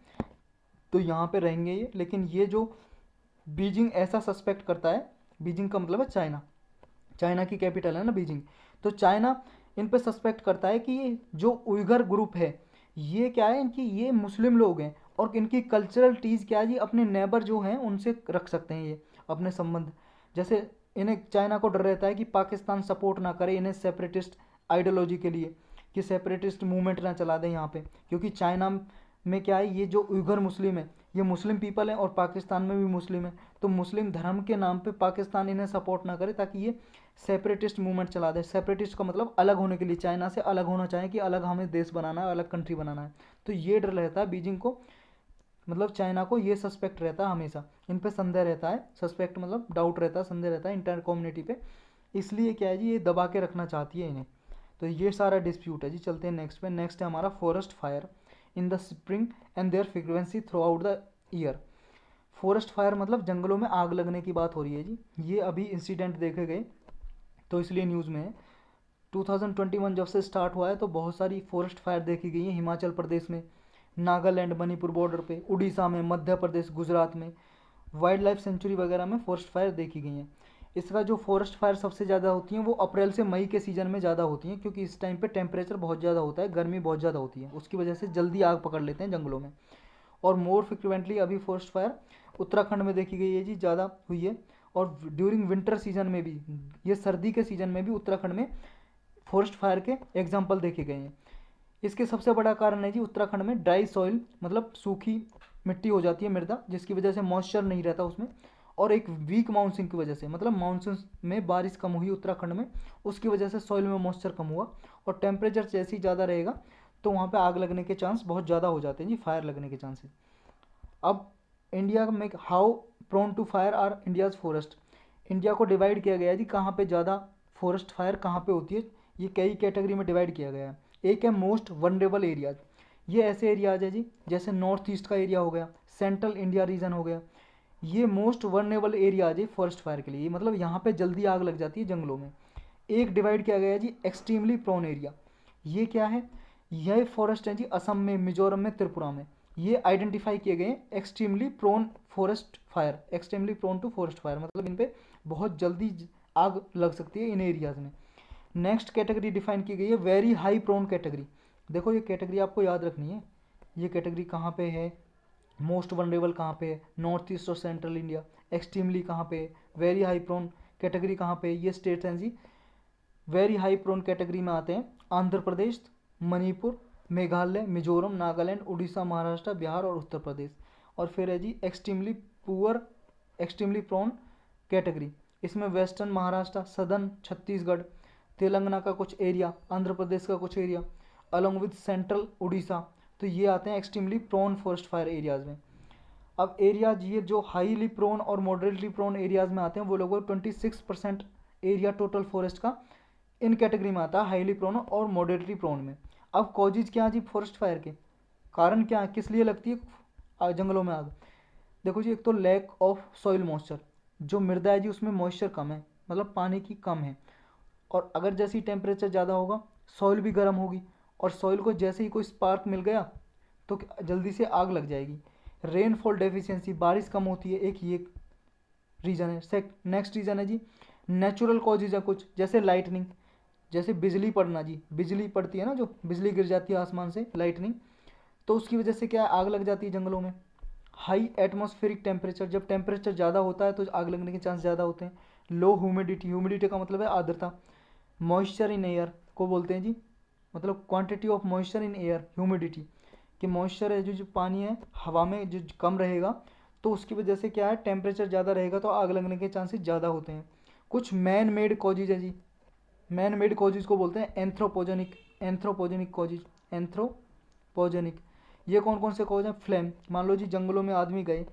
तो यहाँ पे रहेंगे ये। लेकिन ये जो बीजिंग ऐसा सस्पेक्ट करता है, बीजिंग का मतलब है चाइना, चाइना की कैपिटल है ना बीजिंग, तो चाइना इन पे सस्पेक्ट करता है कि ये जो उइगर ग्रुप है, ये क्या है, इनकी ये मुस्लिम लोग हैं और इनकी कल्चरल टीज क्या है जी, अपने नेबर जो हैं उनसे रख सकते हैं ये अपने संबंध। जैसे इन्हें, चाइना को डर रहता है कि पाकिस्तान सपोर्ट ना करे इन्हें सेपरेटिस्ट आइडियोलॉजी के लिए, कि सेपरेटिस्ट मूवमेंट ना चला दें यहाँ पे, क्योंकि चाइना में क्या है, ये जो उइगर मुस्लिम है ये मुस्लिम पीपल हैं और पाकिस्तान में भी मुस्लिम है, तो मुस्लिम धर्म के नाम पे पाकिस्तान इन्हें सपोर्ट ना करे, ताकि ये सेपरेटिस्ट मूवमेंट चला दे। सेपरेटिस्ट का मतलब अलग होने के लिए, चाइना से अलग होना चाहे, कि अलग हमें देश बनाना है, अलग कंट्री बनाना है। तो ये डर रहता है बीजिंग को, मतलब चाइना को ये सस्पेक्ट रहता है हमेशा, इन पे संदेह रहता है, सस्पेक्ट मतलब डाउट रहता है, संदेह रहता है इंटर कम्युनिटी पे, इसलिए क्या है जी, ये दबा के रखना चाहती है इन्हें। तो ये सारा डिस्प्यूट है जी। चलते हैं नेक्स्ट पे। नेक्स्ट है हमारा forest fire in the spring and their frequency throughout the year. Forest fire मतलब जंगलों में आग लगने की बात हो रही है जी, ये अभी इंसिडेंट देखे गए तो इसलिए न्यूज़ में है। 2021 जब से स्टार्ट हुआ है तो बहुत सारी फॉरेस्ट फायर देखी गई है हिमाचल प्रदेश में, नागालैंड मणिपुर बॉर्डर पे, उड़ीसा में, मध्य प्रदेश, गुजरात में, वाइल्ड लाइफ सेंचुरी वगैरह में फॉरेस्ट फायर देखी गई हैं। इसका जो फॉरेस्ट फायर सबसे ज़्यादा होती हैं वो अप्रैल से मई के सीज़न में ज़्यादा होती हैं, क्योंकि इस टाइम पे टेम्परेचर बहुत ज़्यादा होता है, गर्मी बहुत ज़्यादा होती है, उसकी वजह से जल्दी आग पकड़ लेते हैं जंगलों में। और मोर फ्रिक्वेंटली अभी फॉरेस्ट फायर उत्तराखंड में देखी गई है जी, ज़्यादा हुई है। और ड्यूरिंग विंटर सीजन में भी, ये सर्दी के सीजन में भी उत्तराखंड में फॉरेस्ट फायर के एग्जाम्पल देखे गए हैं। इसके सबसे बड़ा कारण है जी उत्तराखंड में ड्राई सॉइल, मतलब सूखी मिट्टी हो जाती है, मृदा, जिसकी वजह से मॉइस्चर नहीं रहता उसमें, और एक वीक मानसून की वजह से, मतलब मानसून में बारिश कम हुई उत्तराखंड में, उसकी वजह से सॉइल में मॉइस्चर कम हुआ, और टेम्परेचर जैसे ही ज़्यादा रहेगा तो वहाँ पे आग लगने के चांस बहुत ज़्यादा हो जाते हैं जी, फायर लगने के चांसेस। अब इंडिया में how prone to fire are India's forest, India को डिवाइड किया गया है जी, कहाँ पे ज़्यादा फॉरेस्ट फायर कहाँ पे होती है, ये कई कैटेगरी में डिवाइड किया गया है। एक है मोस्ट वनरेबल एरियाज, ये ऐसे एरियाज है जी जैसे नॉर्थ ईस्ट का एरिया हो गया, सेंट्रल इंडिया रीजन हो गया, ये मोस्ट वनरेबल एरियाज है फॉरेस्ट फायर के लिए, मतलब यहाँ पे जल्दी आग लग जाती है जंगलों में। एक डिवाइड किया गया है जी एक्सट्रीमली प्रोन एरिया, ये क्या है, यह फॉरेस्ट है जी असम में, मिजोरम में, त्रिपुरा में, ये आइडेंटिफाई किए गए हैं extremely prone forest fire, extremely prone to forest fire, मतलब इन पे बहुत जल्दी आग लग सकती है इन एरियाज में। नेक्स्ट कैटेगरी डिफाइन की गई है वेरी हाई प्रोन कैटेगरी। देखो ये कैटेगरी आपको याद रखनी है, ये कैटेगरी कहाँ पे है, मोस्ट वनरेबल कहाँ पे है, नॉर्थ ईस्ट और सेंट्रल इंडिया, एक्सट्रीमली कहाँ पे है, वेरी हाई प्रोन कैटेगरी कहाँ पे है, ये स्टेट्स हैं जी। वेरी हाई प्रोन कैटेगरी में आते हैं आंध्र प्रदेश, मणिपुर, मेघालय, मिजोरम, नागालैंड, उड़ीसा, महाराष्ट्र, बिहार और उत्तर प्रदेश। और फिर है जी extremely poor, extremely prone category. इसमें वेस्टर्न महाराष्ट्र, सदर्न छत्तीसगढ़, तेलंगाना का कुछ एरिया, आंध्र प्रदेश का कुछ area, along with central Orissa, तो ये आते हैं extremely prone forest fire areas में। अब एरियाज ये जो हाईली प्रोन और मॉडरेटली प्रोन एरियाज में आते हैं वो लगभग 26% एरिया टोटल फॉरेस्ट का इन कैटेगरी में आता है, हाईली प्रोन और मॉडरेटली प्रोन में। अब कॉजेज क्या है जी फॉरेस्ट फायर के, कारण क्या है, किस लिए लगती है जंगलों में आग? देखो जी, एक तो लैक ऑफ सॉइल मॉइस्चर, जो मृदा है जी उसमें मॉइस्चर कम है, मतलब पानी की कम है। और अगर जैसे ही टेम्परेचर ज़्यादा होगा सॉइल भी गर्म होगी, और सॉइल को जैसे ही कोई स्पार्क मिल गया तो जल्दी से आग लग जाएगी। रेनफॉल डेफिशिएंसी, बारिश कम होती है, एक ये रीज़न है। नेक्स्ट रीज़न है जी नेचुरल कॉजेज है कुछ, जैसे लाइटनिंग, जैसे बिजली पड़ना जी, बिजली पड़ती है ना, जो बिजली गिर जाती है आसमान से, लाइटनिंग, तो उसकी वजह से क्या है आग लग जाती है जंगलों में। हाई एटमॉस्फेरिक टेम्परेचर, जब टेम्परेचर ज़्यादा होता है तो आग लगने के चांस ज़्यादा होते हैं। लो ह्यूमिडिटी, ह्यूमिडिटी का मतलब है आर्द्रता। मॉइस्चर इन एयर को बोलते हैं जी, मतलब quantity of moisture in air, humidity, कि मॉइस्चर है जो पानी है हवा में जो कम रहेगा, तो उसकी वजह से क्या है टेम्परेचर ज़्यादा रहेगा तो आग लगने के चांसेस ज़्यादा होते हैं। कुछ मैन मेड कॉजेज है जी, मैन मेड कॉजेज को बोलते हैं एंथ्रोपोजेनिक, एंथ्रोपोजेनिक कॉजेज, एंथ्रोपोजेनिक। ये कौन कौन से कॉज हैं? फ्लेम, मान लो जी जंगलों में आदमी गए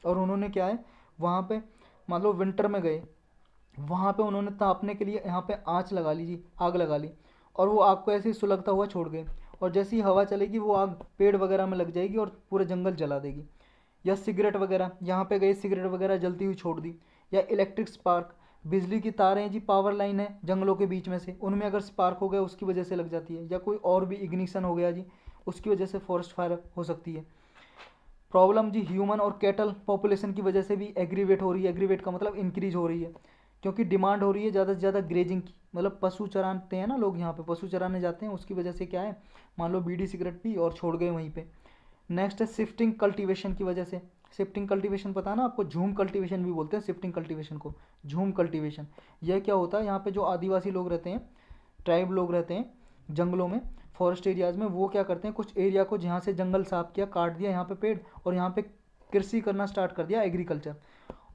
और उन्होंने क्या है वहाँ पे, मान लो विंटर में गए, वहाँ पे उन्होंने तापने के लिए यहाँ पे आँच लगा ली जी, आग लगा ली, और वो आग को ऐसे ही सुलगता हुआ छोड़ गए, और जैसी ही हवा चलेगी वो आग पेड़ वगैरह में लग जाएगी और पूरा जंगल जला देगी। या सिगरेट वगैरह, यहाँ पे गए सिगरेट वगैरह जलती हुई छोड़ दी। या इलेक्ट्रिक स्पार्क, बिजली की तारें जी, पावर लाइन है जंगलों के बीच में से, उनमें अगर स्पार्क हो गया उसकी वजह से लग जाती है। या कोई और भी इग्निशन हो गया जी, उसकी वजह से फॉरेस्ट फायर हो सकती है। प्रॉब्लम जी ह्यूमन और कैटल पॉपुलेशन की वजह से भी एग्रीवेट हो रही है, एग्रीवेट का मतलब इंक्रीज हो रही है, क्योंकि डिमांड हो रही है ज़्यादा से ज़्यादा ग्रेजिंग की, मतलब पशु चराते हैं ना लोग, यहाँ पे पशु चराने जाते हैं, उसकी वजह से क्या है मान लो बीड़ी सिगरेट पी और छोड़ गए वहीं पे। नेक्स्ट है शिफ्टिंग कल्टीवेशन की वजह से। शिफ्टिंग कल्टीवेशन पता है ना आपको, झूम कल्टीवेशन भी बोलते हैं शिफ्टिंग कल्टीवेशन को, झूम कल्टीवेशन। यह क्या होता है, यहाँ पे जो आदिवासी लोग रहते हैं, ट्राइब लोग रहते हैं जंगलों में, फॉरेस्ट एरियाज़ में, वो क्या करते हैं कुछ एरिया को जहाँ से जंगल साफ किया, काट दिया यहाँ पे पेड़, और यहाँ पे कृषि करना स्टार्ट कर दिया, एग्रीकल्चर।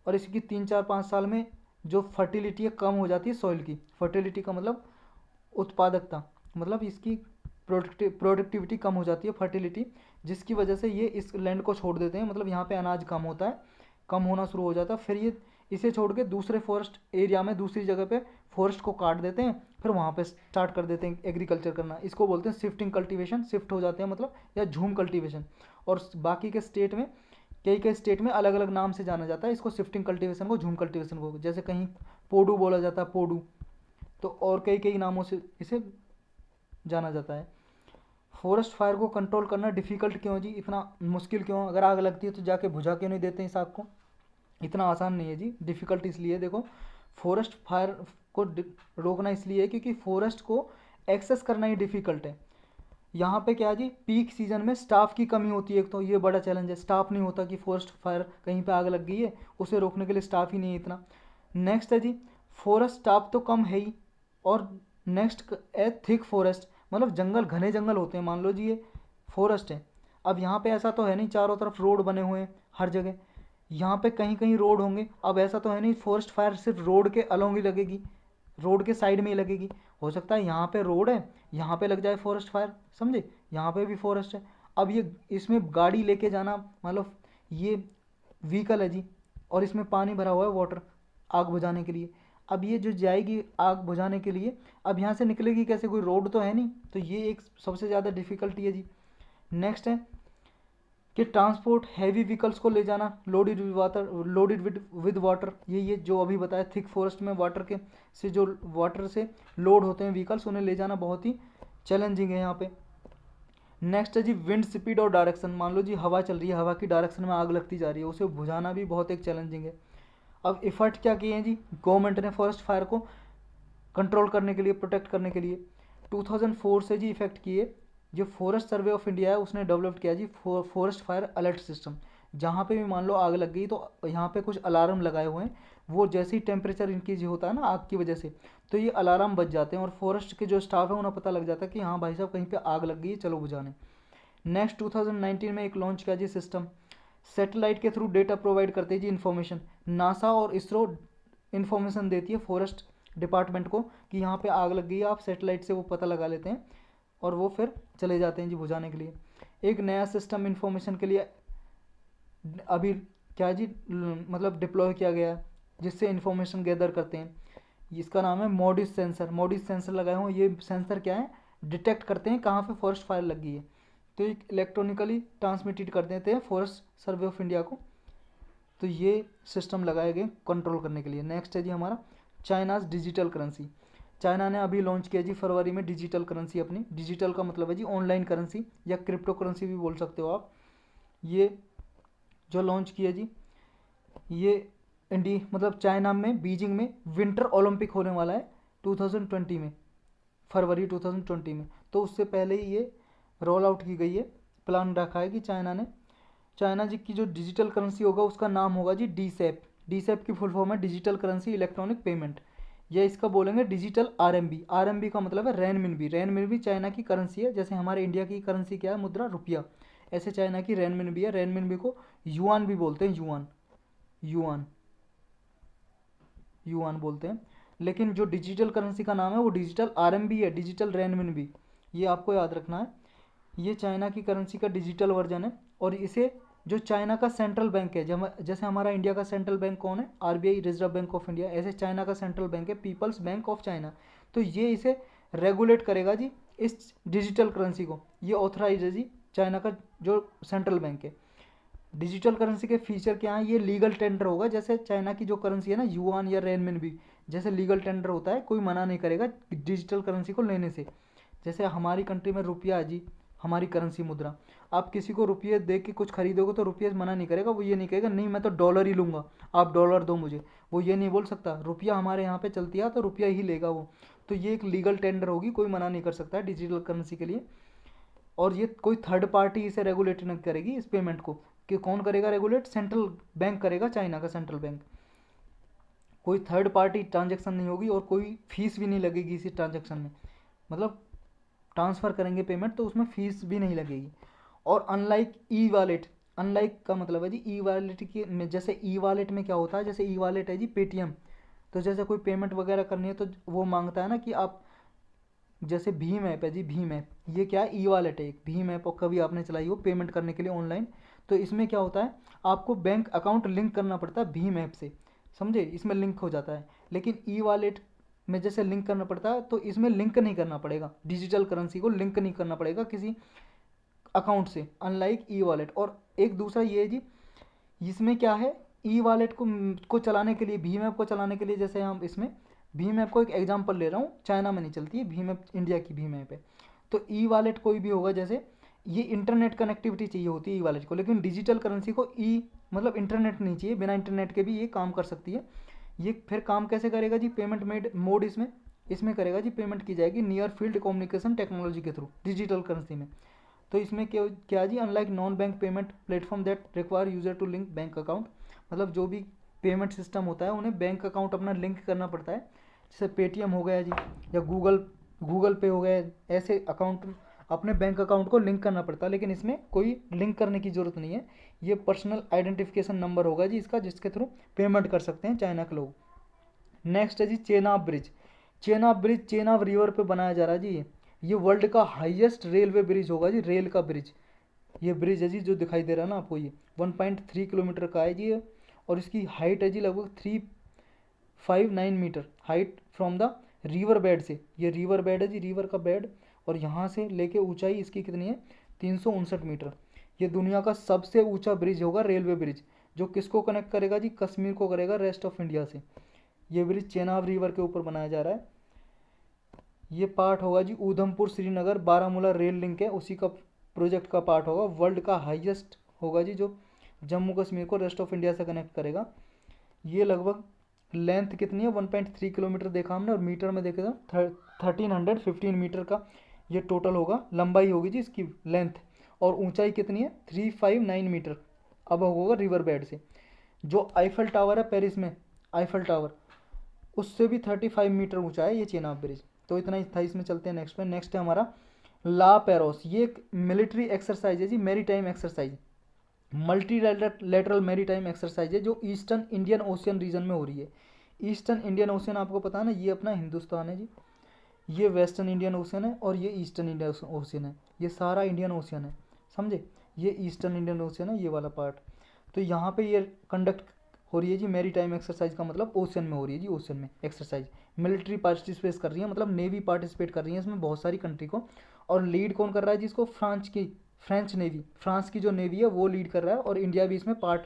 और इसकी 3-4-5 साल में जो फर्टिलिटी है कम हो जाती है सॉइल की, फर्टिलिटी का मतलब उत्पादकता, मतलब इसकी प्रोडक्टिविटी कम हो जाती है, फर्टिलिटी, जिसकी वजह से ये इस लैंड को छोड़ देते हैं, मतलब यहाँ पे अनाज कम होता है, कम होना शुरू हो जाता है, फिर ये इसे छोड़ के दूसरे फॉरेस्ट एरिया में, दूसरी जगह पे फॉरेस्ट को काट देते हैं, फिर वहाँ पे स्टार्ट कर देते हैं एग्रीकल्चर करना। इसको बोलते हैं शिफ्टिंग कल्टीवेशन, शिफ्ट हो जाते हैं मतलब, या झूम कल्टीवेशन। और बाकी के स्टेट में, कई कई स्टेट में अलग अलग नाम से जाना जाता है इसको, शिफ्टिंग कल्टीवेशन को, झूम कल्टीवेशन को, जैसे कहीं पोडू बोला जाता है, पोडू, तो और कई कई नामों से इसे जाना जाता है। फॉरेस्ट फायर को कंट्रोल करना डिफ़िकल्ट क्यों जी, इतना मुश्किल क्यों? अगर आग लगती है तो जाके बुझा क्यों नहीं देते इस आग को? इतना आसान नहीं है जी, डिफ़िकल्ट इसलिए, देखो फॉरेस्ट फायर को रोकना इसलिए है क्योंकि फॉरेस्ट को एक्सेस करना ही डिफ़िकल्ट है। यहाँ पे क्या है जी, पीक सीजन में स्टाफ की कमी होती है, एक तो ये बड़ा चैलेंज है, स्टाफ नहीं होता कि फॉरेस्ट फायर कहीं पे आग लग गई है उसे रोकने के लिए स्टाफ ही नहीं है इतना। नेक्स्ट है जी फॉरेस्ट स्टाफ तो कम है ही, और नेक्स्ट है थिक फॉरेस्ट, मतलब जंगल, घने जंगल होते हैं, मान लो जी ये फॉरेस्ट है, अब यहाँ पे ऐसा तो है नहीं चारों तरफ रोड बने हुए हैं हर जगह, यहाँ पे कहीं कहीं रोड होंगे, अब ऐसा तो है नहीं फॉरेस्ट फायर सिर्फ रोड के अलोंग ही लगेगी, रोड के साइड में ही लगेगी, हो सकता है यहाँ पे रोड है, यहाँ पे लग जाए फॉरेस्ट फायर, समझे, यहाँ पे भी फॉरेस्ट है। अब ये इसमें गाड़ी लेके जाना, मतलब ये व्हीकल है जी, और इसमें पानी भरा हुआ है वाटर, आग बुझाने के लिए, अब ये जो जाएगी आग बुझाने के लिए, अब यहाँ से निकलेगी कैसे, कोई रोड तो है नहीं, तो ये एक सबसे ज़्यादा डिफ़िकल्टी है जी। नेक्स्ट है कि ट्रांसपोर्ट हैवी व्हीकल्स को ले जाना, loaded with water, loaded with water, ये जो अभी बताया, थिक फॉरेस्ट में वाटर के से, जो वाटर से लोड होते हैं व्हीकल्स, उन्हें ले जाना बहुत ही चैलेंजिंग है यहाँ पे। नेक्स्ट है जी विंड स्पीड और डायरेक्शन, मान लो जी हवा चल रही है, हवा की डायरेक्शन में आग लगती जा रही है, उसे बुझाना भी बहुत एक चैलेंजिंग है। अब इफ़र्ट क्या किए हैं जी गवर्नमेंट ने फॉरेस्ट फायर को कंट्रोल करने के लिए, प्रोटेक्ट करने के लिए? 2004 से जी इफेक्ट किए, जो फॉरेस्ट सर्वे ऑफ इंडिया है उसने डेवलप किया जी फॉरेस्ट फायर अलर्ट सिस्टम, जहाँ पे भी मान लो आग लग गई तो यहाँ पे कुछ अलार्म लगाए हुए हैं, वो जैसे ही टेम्परेचर इंक्रीज होता है ना आग की वजह से, तो ये अलार्म बज जाते हैं और फॉरेस्ट के जो स्टाफ है उन्हें पता लग जाता है कि हाँ भाई साहब कहीं पे आग लग गई है, चलो बुझाने। नेक्स्ट 2019 में एक लॉन्च किया जी सिस्टम, सैटेलाइट के थ्रू डेटा प्रोवाइड करते हैं जी इन्फॉर्मेशन। नासा और इसरो इन्फॉर्मेशन देती है फॉरेस्ट डिपार्टमेंट को कि यहाँ पे आग लग गई है, आप सैटेलाइट से वो पता लगा लेते हैं और वो फिर चले जाते हैं जी बुझाने के लिए। एक नया सिस्टम इन्फॉर्मेशन के लिए अभी क्या जी मतलब डिप्लॉय किया गया है, जिससे इन्फॉर्मेशन गैदर करते हैं। इसका नाम है मोडिस सेंसर। मोडिस सेंसर लगाए हुए, ये सेंसर क्या है, डिटेक्ट करते हैं कहाँ पे फॉरेस्ट फायर लग गई है, तो एक इलेक्ट्रॉनिकली ट्रांसमिटेड कर देते हैं फॉरेस्ट सर्वे ऑफ इंडिया को। तो ये सिस्टम लगाए गए कंट्रोल करने के लिए। नेक्स्ट है जी हमारा चाइनाज डिजिटल करेंसी। चाइना ने अभी लॉन्च किया जी फरवरी में डिजिटल करेंसी अपनी। डिजिटल का मतलब है जी ऑनलाइन करेंसी या क्रिप्टो करेंसी भी बोल सकते हो आप। ये जो लॉन्च किया जी, ये मतलब चाइना में बीजिंग में विंटर ओलंपिक होने वाला है 2020 में, फरवरी 2020 में, तो उससे पहले ही ये रोल आउट की गई है। प्लान रखा है कि चाइना ने, चाइना जी की जो डिजिटल करेंसी होगा उसका नाम होगा जी डीसैप। डीसैप की फुल फॉर्म है डिजिटल करेंसी इलेक्ट्रॉनिक पेमेंट, या इसका बोलेंगे डिजिटल आरएमबी। आरएमबी का मतलब है रेनमिनबी। रेनमिनबी चाइना की करेंसी है, जैसे हमारे इंडिया की करेंसी क्या है, मुद्रा रुपया, ऐसे चाइना की रेनमिनबी है। रेनमिनबी को युआन भी बोलते हैं, युआन, युआन, युआन बोलते हैं। लेकिन जो डिजिटल करेंसी का नाम है वो डिजिटल आरएमबी है, डिजिटल रेनमिनबी, ये आपको याद रखना है। ये चाइना की करेंसी का डिजिटल वर्जन है और इसे जो चाइना का सेंट्रल बैंक है, जैसे हमारा इंडिया का सेंट्रल बैंक कौन है, RBI, reserve bank of India, ऐसे चाइना का सेंट्रल बैंक है पीपल्स बैंक ऑफ चाइना। तो ये इसे रेगुलेट करेगा जी इस डिजिटल करेंसी को, ये ऑथराइज है जी चाइना का जो सेंट्रल बैंक है। डिजिटल करेंसी के फीचर क्या है, ये लीगल टेंडर होगा, जैसे चाइना की जो करेंसी है ना युआन या रेनमिनबी, जैसे लीगल टेंडर होता है, कोई मना नहीं करेगा डिजिटल करेंसी को लेने से। जैसे हमारी कंट्री में रुपया है जी, हमारी करेंसी मुद्रा, आप किसी को रुपये दे के कुछ खरीदोगे तो रुपये मना नहीं करेगा, वो ये नहीं कहेगा नहीं मैं तो डॉलर ही लूँगा, आप डॉलर दो मुझे, वो ये नहीं बोल सकता। रुपया हमारे यहाँ पे चलती है तो रुपया ही लेगा वो। तो ये एक लीगल टेंडर होगी, कोई मना नहीं कर सकता है डिजिटल करेंसी के लिए। और ये कोई थर्ड पार्टी इसे रेगुलेट नहीं करेगी इस पेमेंट को, कि कौन करेगा रेगुलेट, सेंट्रल बैंक करेगा, चाइना का सेंट्रल बैंक। कोई थर्ड पार्टी ट्रांजैक्शन नहीं होगी और कोई फीस भी नहीं लगेगी इसी ट्रांजैक्शन में, मतलब ट्रांसफ़र करेंगे पेमेंट तो उसमें फीस भी नहीं लगेगी। और अनलाइक ई वॉलेट, अनलाइक का मतलब है जी ई वॉलेट की में, जैसे ई वॉलेट में क्या होता है, जैसे ई वॉलेट है जी पेटीएम, तो जैसे कोई पेमेंट वगैरह करनी है तो वो मांगता है ना कि आप, जैसे भीम ऐप है जी, भीम ऐप, ये क्या है, ई वॉलेट है एक भीम ऐप, और कभी आपने चलाई हो पेमेंट करने के लिए ऑनलाइन, तो इसमें क्या होता है, आपको बैंक अकाउंट लिंक करना पड़ता है भीम ऐप से, समझे, इसमें लिंक हो जाता है। लेकिन ई वॉलेट में जैसे लिंक करना पड़ता है, तो इसमें लिंक नहीं करना पड़ेगा, डिजिटल करेंसी को लिंक नहीं करना पड़ेगा किसी अकाउंट से, अनलाइक ई वॉलेट। और एक दूसरा ये है जी, इसमें क्या है, ई वॉलेट को चलाने के लिए, भीम ऐप को चलाने के लिए, जैसे हम इसमें भीम ऐप को एक एग्जांपल ले रहा हूँ, चाइना में नहीं चलती है भीम ऐप, इंडिया की भीम ऐप है। तो ई वॉलेट कोई भी होगा, जैसे ये इंटरनेट कनेक्टिविटी चाहिए होती है ई वॉलेट को, लेकिन डिजिटल करेंसी को ई मतलब इंटरनेट नहीं चाहिए, बिना इंटरनेट के भी ये काम कर सकती है। ये फिर काम कैसे करेगा जी, पेमेंट मेड मोड इसमें इसमें करेगा जी, पेमेंट की जाएगी नियर फील्ड कम्युनिकेशन टेक्नोलॉजी के थ्रू डिजिटल करेंसी में। तो इसमें क्या क्या जी, unlike non bank payment platform that require user to link bank account, मतलब जो भी पेमेंट सिस्टम होता है उन्हें बैंक अकाउंट अपना लिंक करना पड़ता है, जैसे पेटीएम हो गया जी, या गूगल पे हो गया, ऐसे अकाउंट अपने बैंक अकाउंट को लिंक करना पड़ता है। लेकिन इसमें कोई लिंक करने की ज़रूरत नहीं है, ये पर्सनल आइडेंटिफिकेशन नंबर होगा जी इसका, जिसके थ्रू पेमेंट कर सकते हैं चाइना के लोग। नेक्स्ट है जी Chenab bridge. Chenab bridge Chenab river पे बनाया जा रहा है जी, ये वर्ल्ड का हाईएस्ट रेलवे ब्रिज होगा जी, रेल का ब्रिज। ये ब्रिज है जी जो दिखाई दे रहा है ना आपको, ये 1.3 किलोमीटर का है जी, और इसकी हाइट है जी लगभग 359 metre, height from the river bed से, ये रिवर बेड है जी, रिवर का बेड, और यहाँ से लेके ऊंचाई इसकी कितनी है, 359 मीटर। ये दुनिया का सबसे ऊंचा ब्रिज होगा, रेलवे ब्रिज, जो किसको कनेक्ट करेगा जी, कश्मीर को करेगा रेस्ट ऑफ इंडिया से। ये ब्रिज चेनाब रिवर के ऊपर बनाया जा रहा है। ये पार्ट होगा जी उधमपुर श्रीनगर बारामूला रेल लिंक है, उसी का प्रोजेक्ट का पार्ट होगा। वर्ल्ड का हाईएस्ट होगा जी, जो जम्मू कश्मीर को रेस्ट ऑफ इंडिया से कनेक्ट करेगा। ये लगभग लेंथ कितनी है, 1.3 किलोमीटर देखा हमने, और मीटर में देखे तो 1315 मीटर का ये टोटल होगा, लंबाई होगी जी इसकी लेंथ, और ऊंचाई कितनी है 359 मीटर, अब होगा रिवर बेड से। जो आईफल टावर है पेरिस में, आईफल टावर उससे भी 35 मीटर ऊंचा है ये चेनाब ब्रिज। तो इतना ही था इसमें। चलते हैं नेक्स्ट पे। नेक्स्ट है हमारा ला पेरोस। ये एक मिलिट्री एक्सरसाइज है जी, मेरी टाइम एक्सरसाइज, मल्टी लेटरल मेरी टाइम एक्सरसाइज है जो ईस्टर्न इंडियन ओशियन रीजन में हो रही है। ईस्टर्न इंडियन ओशियन आपको पता है ना, ये अपना हिंदुस्तान है जी, ये वेस्टर्न इंडियन ओशियन है और ये ईस्टर्न इंडियन ओशियन है, ये सारा इंडियन ओशियन है, समझे। ये ईस्टर्न इंडियन ओशियन है ये वाला पार्ट। तो यहाँ पे ये कंडक्ट हो रही है जी मेरी टाइम एक्सरसाइज का मतलब ओशियन में हो रही है जी, ओशियन में एक्सरसाइज। मिलिट्री पार्टिसिपेट कर रही है, मतलब नेवी पार्टिसिपेट कर रही है इसमें बहुत सारी कंट्री को। और लीड कौन कर रहा है जिसको, फ्रेंच नेवी, फ्रांस की जो नेवी है वो लीड कर रहा है, और इंडिया भी इसमें पार्ट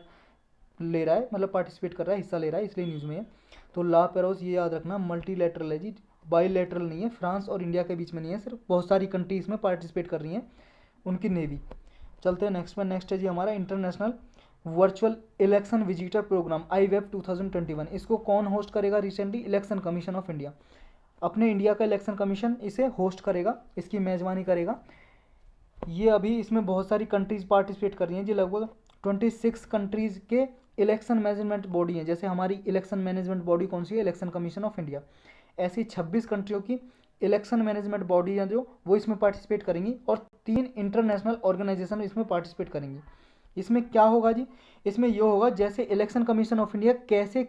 ले रहा है, मतलब पार्टिसिपेट कर रहा है, हिस्सा ले रहा है, इसलिए न्यूज़ में है। तो ला पेरोस ये याद रखना मल्टीलेटरल है जी, बाईलेटरल नहीं है, फ्रांस और इंडिया के बीच में नहीं है, सिर्फ बहुत सारी कंट्री इसमें पार्टिसिपेट कर रही हैं उनकी नेवी। चलते हैं नेक्स्ट में। नेक्स्ट है जी हमारा international virtual election visitor programme IWEB 2021। इसको कौन होस्ट करेगा recently, election commission of India. अपने इंडिया का इलेक्शन कमीशन इसे होस्ट करेगा, इसकी मेज़बानी करेगा। ये अभी इसमें बहुत सारी कंट्रीज पार्टिसिपेट कर रही हैं जी, लगभग 26 कंट्रीज़ के इलेक्शन मैनेजमेंट बॉडी हैं। जैसे हमारी इलेक्शन मैनेजमेंट बॉडी कौन सी है, इलेक्शन कमीशन ऑफ इंडिया। ऐसी 26 कंट्रियों की इलेक्शन मैनेजमेंट बॉडी हैं जो वो इसमें पार्टिसिपेट करेंगी, और 3 इंटरनेशनल ऑर्गेनाइजेशन इसमें पार्टिसिपेट करेंगी। इसमें क्या होगा जी, इसमें ये होगा जैसे इलेक्शन कमीशन ऑफ इंडिया कैसे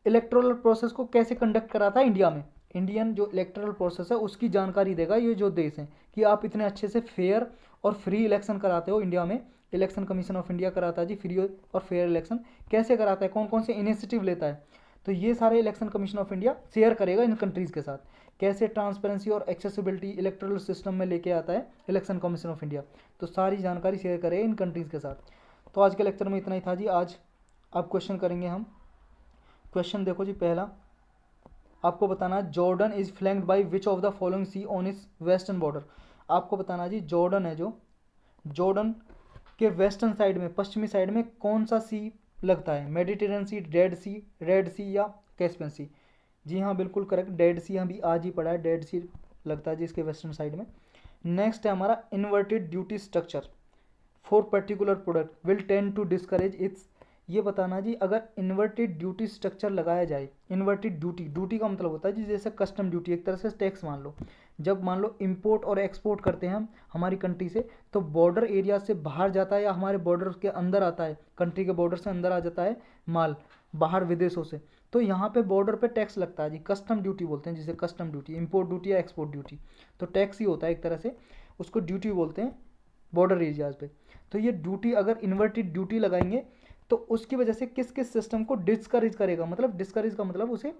इलेक्टोरल प्रोसेस को कैसे कंडक्ट कराता है इंडिया में, इंडियन जो इलेक्टोरल प्रोसेस है उसकी जानकारी देगा ये जो देश है, कि आप इतने अच्छे से फेयर और फ्री इलेक्शन कराते हो इंडिया में। इलेक्शन कमीशन ऑफ इंडिया कराता है जी फ्री और फेयर इलेक्शन, कैसे कराता है, कौन कौन से इनिशिएटिव लेता है, तो ये सारे election commission of India share करेगा इन कंट्रीज़ के साथ। कैसे ट्रांसपेरेंसी और एक्सेसिबिलिटी इलेक्टोरल सिस्टम में लेके आता है इलेक्शन कमीशन ऑफ इंडिया, तो सारी जानकारी शेयर करेगा इन कंट्रीज़ के साथ। तो आज के लेक्चर में इतना ही था जी। आज आप क्वेश्चन करेंगे हम। क्वेश्चन देखो जी, पहला आपको बताना है Jordan is flanked by which of the following sea on its western border. आपको बताना जी जॉर्डन है जो, जॉर्डन के वेस्टर्न साइड में, पश्चिमी साइड में कौन सा सी लगता है, मेडिटेरियन सी, रेड सी या कैस्पियन सी। जी हाँ बिल्कुल करेक्ट, डेड सी अभी आज ही पढ़ा है, डेड सी लगता है जी इसके वेस्टर्न साइड में। नेक्स्ट है हमारा inverted duty structure for particular product will tend to discourage its. ये बताना जी अगर इन्वर्टेड ड्यूटी स्ट्रक्चर लगाया जाए, इन्वर्टेड ड्यूटी, ड्यूटी का मतलब होता है जी जैसे कस्टम ड्यूटी, एक तरह से टैक्स मान लो। जब मान लो इंपोर्ट और एक्सपोर्ट करते हैं हम हमारी कंट्री से, तो बॉर्डर एरिया से बाहर जाता है या हमारे बॉर्डर के अंदर आता है, कंट्री के बॉर्डर से अंदर आ जाता है माल बाहर विदेशों से, तो यहाँ पे बॉर्डर पे टैक्स लगता है जी, कस्टम ड्यूटी बोलते हैं जिसे, कस्टम ड्यूटी, इंपोर्ट ड्यूटी या एक्सपोर्ट ड्यूटी, तो टैक्स ही होता है एक तरह से, उसको ड्यूटी बोलते हैं बॉर्डर एरियाज पे। तो ये ड्यूटी अगर इन्वर्टेड ड्यूटी लगाएंगे तो उसकी वजह से किस किस सिस्टम को डिस्करेज करेगा, मतलब डिस्करेज का मतलब उसे,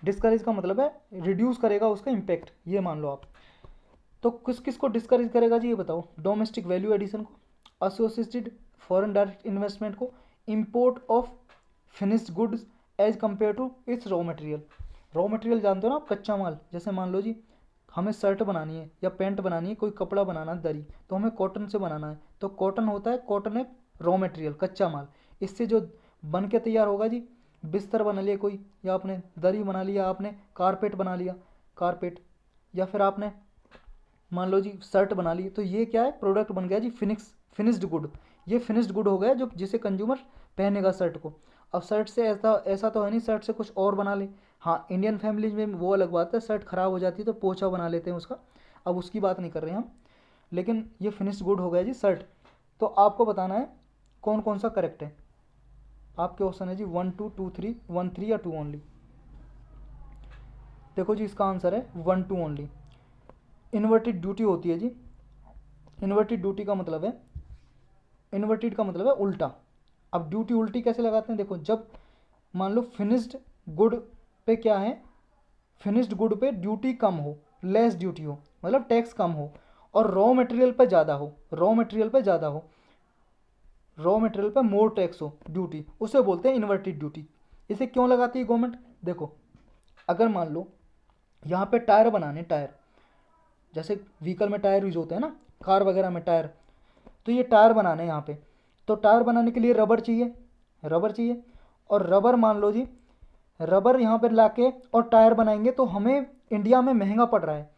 डिस्करेज का मतलब है रिड्यूस करेगा उसका इम्पैक्ट, ये मान लो आप। तो किस किस को डिस्करेज करेगा जी ये बताओ, डोमेस्टिक वैल्यू एडिशन को, एसोसिएटेड फॉरेन डायरेक्ट इन्वेस्टमेंट को, import of finished goods as compare to its raw material. Raw material जानते हो ना आप, कच्चा माल, जैसे मान लो जी हमें शर्ट बनानी है या पैंट बनानी है, कोई कपड़ा बनाना है दरी, तो हमें कॉटन से बनाना है, तो कॉटन होता है, कॉटन एक रॉ मटेरियल कच्चा माल, इससे जो बन के तैयार होगा जी, बिस्तर बना लिया कोई, या आपने दरी बना लिया, आपने कारपेट बना लिया, कारपेट, या फिर आपने मान लो जी शर्ट बना ली, तो ये क्या है, प्रोडक्ट बन गया जी फिनिश्ड गुड। ये फिनिश्ड गुड हो गया जो जिसे कंज्यूमर पहनेगा शर्ट को। अब शर्ट से ऐसा ऐसा तो है नहीं शर्ट से कुछ और बना ले, हाँ इंडियन फैमिलीज में वो अलग बात है, शर्ट ख़राब हो जाती है तो पोछा बना लेते हैं उसका, अब उसकी बात नहीं कर रहे हैं हम, लेकिन ये फिनिश्ड गुड हो गया जी शर्ट। तो आपको बताना है कौन कौन सा करेक्ट है। आपके ऑप्शन है जी 1 2 2 3, 1 3 या 2 ओनली। देखो जी इसका आंसर है 1 2 ओनली। इन्वर्टेड ड्यूटी होती है जी, इन्वर्टेड ड्यूटी का मतलब है, इन्वर्टेड का मतलब है उल्टा। अब ड्यूटी उल्टी कैसे लगाते हैं, देखो जब मान लो फिनिश्ड गुड पे क्या है, फिनिश्ड गुड पे ड्यूटी कम हो, लेस ड्यूटी हो, मतलब टैक्स कम हो, और रॉ मटेरियल पे ज़्यादा हो, रॉ मटेरियल पे ज़्यादा हो, रॉ मटेरियल पे मोर टैक्स हो ड्यूटी, उसे बोलते हैं इन्वर्टेड ड्यूटी। इसे क्यों लगाती है गवर्नमेंट, देखो अगर मान लो यहाँ पे टायर बनाने, टायर जैसे व्हीकल में टायर यूज होते हैं ना, कार वगैरह में टायर, तो ये टायर बनाने हैं यहाँ पे, तो टायर बनाने के लिए रबर चाहिए, रबर चाहिए, और रबर मान लो जी रबर यहाँ पर लाके और टायर बनाएंगे तो हमें इंडिया में महंगा पड़ रहा है।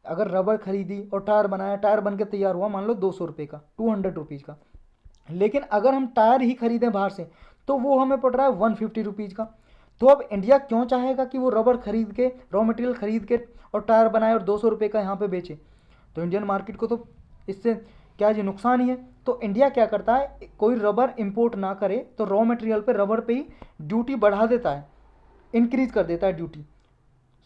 अगर रबर खरीदी और टायर बनाया, टायर बन के तैयार हुआ मान लो 200 रुपये का, 200 रुपीज़ का, लेकिन अगर हम टायर ही खरीदें बाहर से तो वो हमें पड़ रहा है 150 रुपीज़ का। तो अब इंडिया क्यों चाहेगा कि वो रबर खरीद के, रॉ मटेरियल खरीद के और टायर बनाए और 200 रुपये का यहाँ पे बेचे? तो इंडियन मार्केट को तो इससे क्या जी नुकसान ही है। तो इंडिया क्या करता है, कोई रबर इंपोर्ट ना करे तो रॉ मटेरियल पे, रबर पे ही ड्यूटी बढ़ा देता है, इंक्रीज कर देता है ड्यूटी,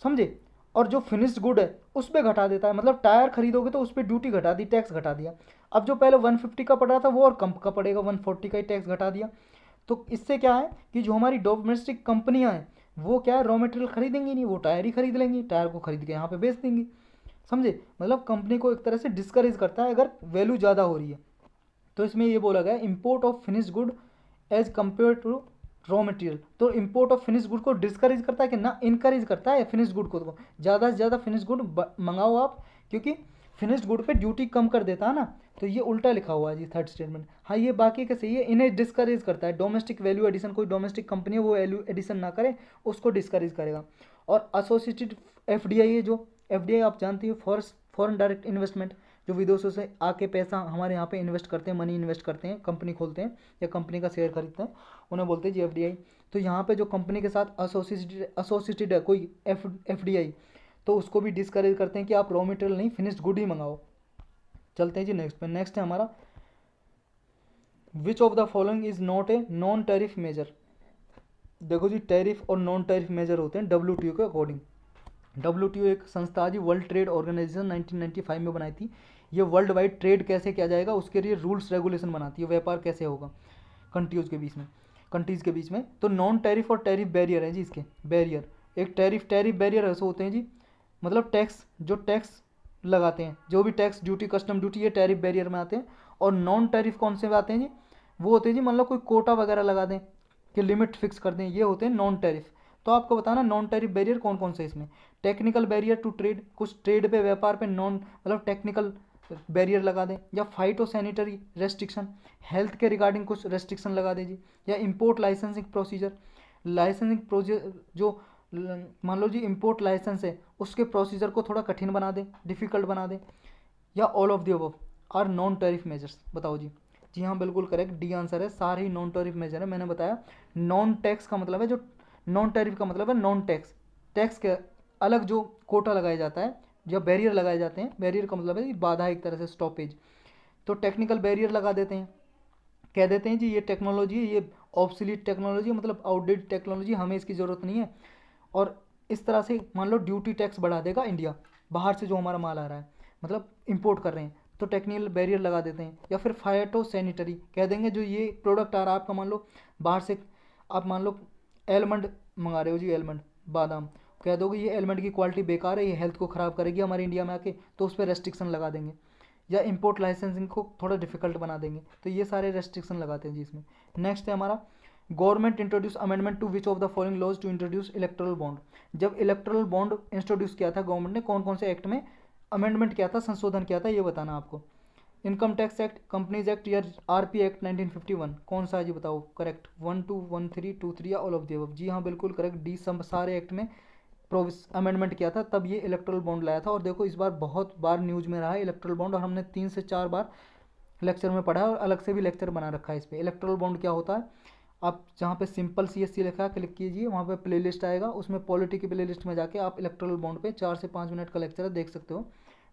समझे। और जो फिनिश्ड गुड है उस पर घटा देता है, मतलब टायर खरीदोगे तो उस पर ड्यूटी घटा दी, टैक्स घटा दिया। अब जो पहले 150 का पड़ रहा था वो और कम का पड़ेगा, 140 का ही टैक्स घटा दिया। तो इससे क्या है कि जो हमारी डोमेस्टिक कंपनियां हैं वो क्या है, रॉ मटेरियल खरीदेंगी नहीं, वो टायर ही खरीद लेंगी, टायर को खरीद के यहाँ पे बेच देंगी, समझे। मतलब कंपनी को एक तरह से डिस्करेज करता है अगर वैल्यू ज़्यादा हो रही है। तो इसमें ये बोला गया import of finish good as compare to raw material. तो इम्पोर्ट ऑफ फिनिश गुड को डिस्करेज करता है कि ना इनकरेज करता है फिनिश गुड को, तो ज़्यादा से ज़्यादा फिनिश गुड मंगाओ आप, क्योंकि फिनिश्ड गुड पे ड्यूटी कम कर देता है ना। तो ये उल्टा लिखा हुआ है जी थर्ड स्टेटमेंट। हाँ ये बाकी का सही है, इन्हें डिस्करेज करता है, डोमेस्टिक वैल्यू एडिशन, कोई डोमेस्टिक कंपनी है वो वैल्यू एडिशन ना करे उसको डिस्करेज करेगा। और एसोसिएटेड एफडीआई है, जो एफडीआई आप जानते हो, फॉरेन डायरेक्ट इन्वेस्टमेंट, जो विदेशों से आके पैसा हमारे यहाँ पे इन्वेस्ट करते हैं, मनी इन्वेस्ट करते हैं, कंपनी खोलते हैं या कंपनी का शेयर खरीदते हैं, उन्हें बोलते हैं जी एफडीआई। तो यहाँ पे जो कंपनी के साथ एसोसिएटेड है कोई एफडीआई, तो उसको भी डिस्करेज करते हैं कि आप रॉ मटेरियल नहीं फिनिश्ड गुड ही मंगाओ। चलते हैं जी नेक्स्ट पे। नेक्स्ट है हमारा which of the following is not a non tariff measure. देखो जी टैरिफ और नॉन टैरिफ मेजर होते हैं डब्ल्यूटीओ के अकॉर्डिंग। डब्ल्यूटीओ एक संस्था जी, वर्ल्ड ट्रेड ऑर्गेनाइजेशन 1995 में बनाई थी। ये वर्ल्ड वाइड ट्रेड कैसे किया जाएगा उसके लिए रूल्स रेगुलेशन बनाती है, व्यापार कैसे होगा कंट्रीज़ के बीच में। तो नॉन टैरिफ और टैरिफ बैरियर है जी इसके। बैरियर एक टैरिफ बैरियर ऐसे होते हैं जी, मतलब टैक्स, जो टैक्स लगाते हैं, जो भी टैक्स ड्यूटी कस्टम ड्यूटी ये टैरिफ बैरियर में आते हैं। और नॉन टैरिफ कौन से में आते हैं जी, वो होते हैं जी मतलब कोई कोटा वगैरह लगा दें कि लिमिट फिक्स कर दें, ये होते हैं नॉन टैरिफ। तो आपको बताना नॉन टैरिफ बैरियर कौन कौन से इसमें। टेक्निकल बैरियर टू ट्रेड, कुछ ट्रेड पे, व्यापार पे नॉन मतलब टेक्निकल बैरियर लगा दें, या फाइटो सैनिटरी रेस्ट्रिक्शन, हेल्थ के रिगार्डिंग कुछ रेस्ट्रिक्शन लगा दें जी, या import licensing procedure, licensing procedure जो मान लो जी इंपोर्ट लाइसेंस है उसके प्रोसीजर को थोड़ा कठिन बना दें, डिफ़िकल्ट बना दें, या all of the above are non tariff measures. बताओ जी। जी हाँ बिल्कुल करेक्ट, डी आंसर है, सारे ही नॉन टैरिफ मेजर है। मैंने बताया नॉन टैक्स का मतलब है, जो नॉन टैरिफ का मतलब है नॉन टैक्स, टैक्स के अलग जो कोटा लगाया जाता है, जब बैरियर लगाए जाते हैं, बैरियर का मतलब है बाधा, एक तरह से स्टॉपेज। तो टेक्निकल बैरियर लगा देते हैं, कह देते हैं जी ये टेक्नोलॉजी है, ये ऑब्सोलीट टेक्नोलॉजी है, मतलब आउटडेटेड टेक्नोलॉजी, हमें इसकी ज़रूरत नहीं है। और इस तरह से मान लो ड्यूटी टैक्स बढ़ा देगा इंडिया, बाहर से जो हमारा माल आ रहा है, मतलब इंपोर्ट कर रहे हैं, तो टेक्निकल बैरियर लगा देते हैं। या फिर फाइटो सैनिटरी कह देंगे, जो ये प्रोडक्ट आ रहा है आपका, मान लो बाहर से आप मान लो एलमंड मंगा रहे हो जी, एलमंड बादाम, कह दोगे ये एलमंड की क्वालिटी बेकार है, ये हेल्थ को ख़राब करेगी हमारे इंडिया में आके, तो उस पर रेस्ट्रिक्शन लगा देंगे। या इंपोर्ट लाइसेंसिंग को थोड़ा डिफिकल्ट बना देंगे, तो ये सारे रेस्ट्रिक्शन लगाते हैं जी इसमें। नेक्स्ट है हमारा government introduce amendment to which of the following laws to introduce electoral bond. जब इलेक्ट्रल बॉन्ड इंट्रोड्यूस किया था गवर्नमेंट ने, कौन कौन से एक्ट में अमेंडमेंट किया था, संशोधन किया था, ये बताना आपको। Income tax act, companies act, या आरपी एक्ट 1951, कौन सा है जी बताओ करेक्ट। 1 2 1 3 2 3 या ऑल ऑफ द अबव। जी हाँ बिल्कुल करेक्ट, डी सब सारे एक्ट में प्रोविस अमेंडमेंट किया था, तब ये इलेक्ट्रल बॉन्ड लाया था। और देखो इस बार बहुत बार न्यूज़ में रहा है इलेक्ट्रल बॉन्ड, और हमने 3 से 4 बार लेक्चर में पढ़ा है, और अलग से भी लेक्चर बना रखा है इस पर। इलेक्ट्रल बॉन्ड क्या होता है, आप जहाँ पे सिंपल CSC लिखा है क्लिक कीजिए, वहाँ पे प्लेलिस्ट आएगा, उसमें पॉलिटी की प्लेलिस्ट में जाके आप इलेक्ट्रल बॉन्ड पे 4 से 5 मिनट का लेक्चर है, देख सकते हो।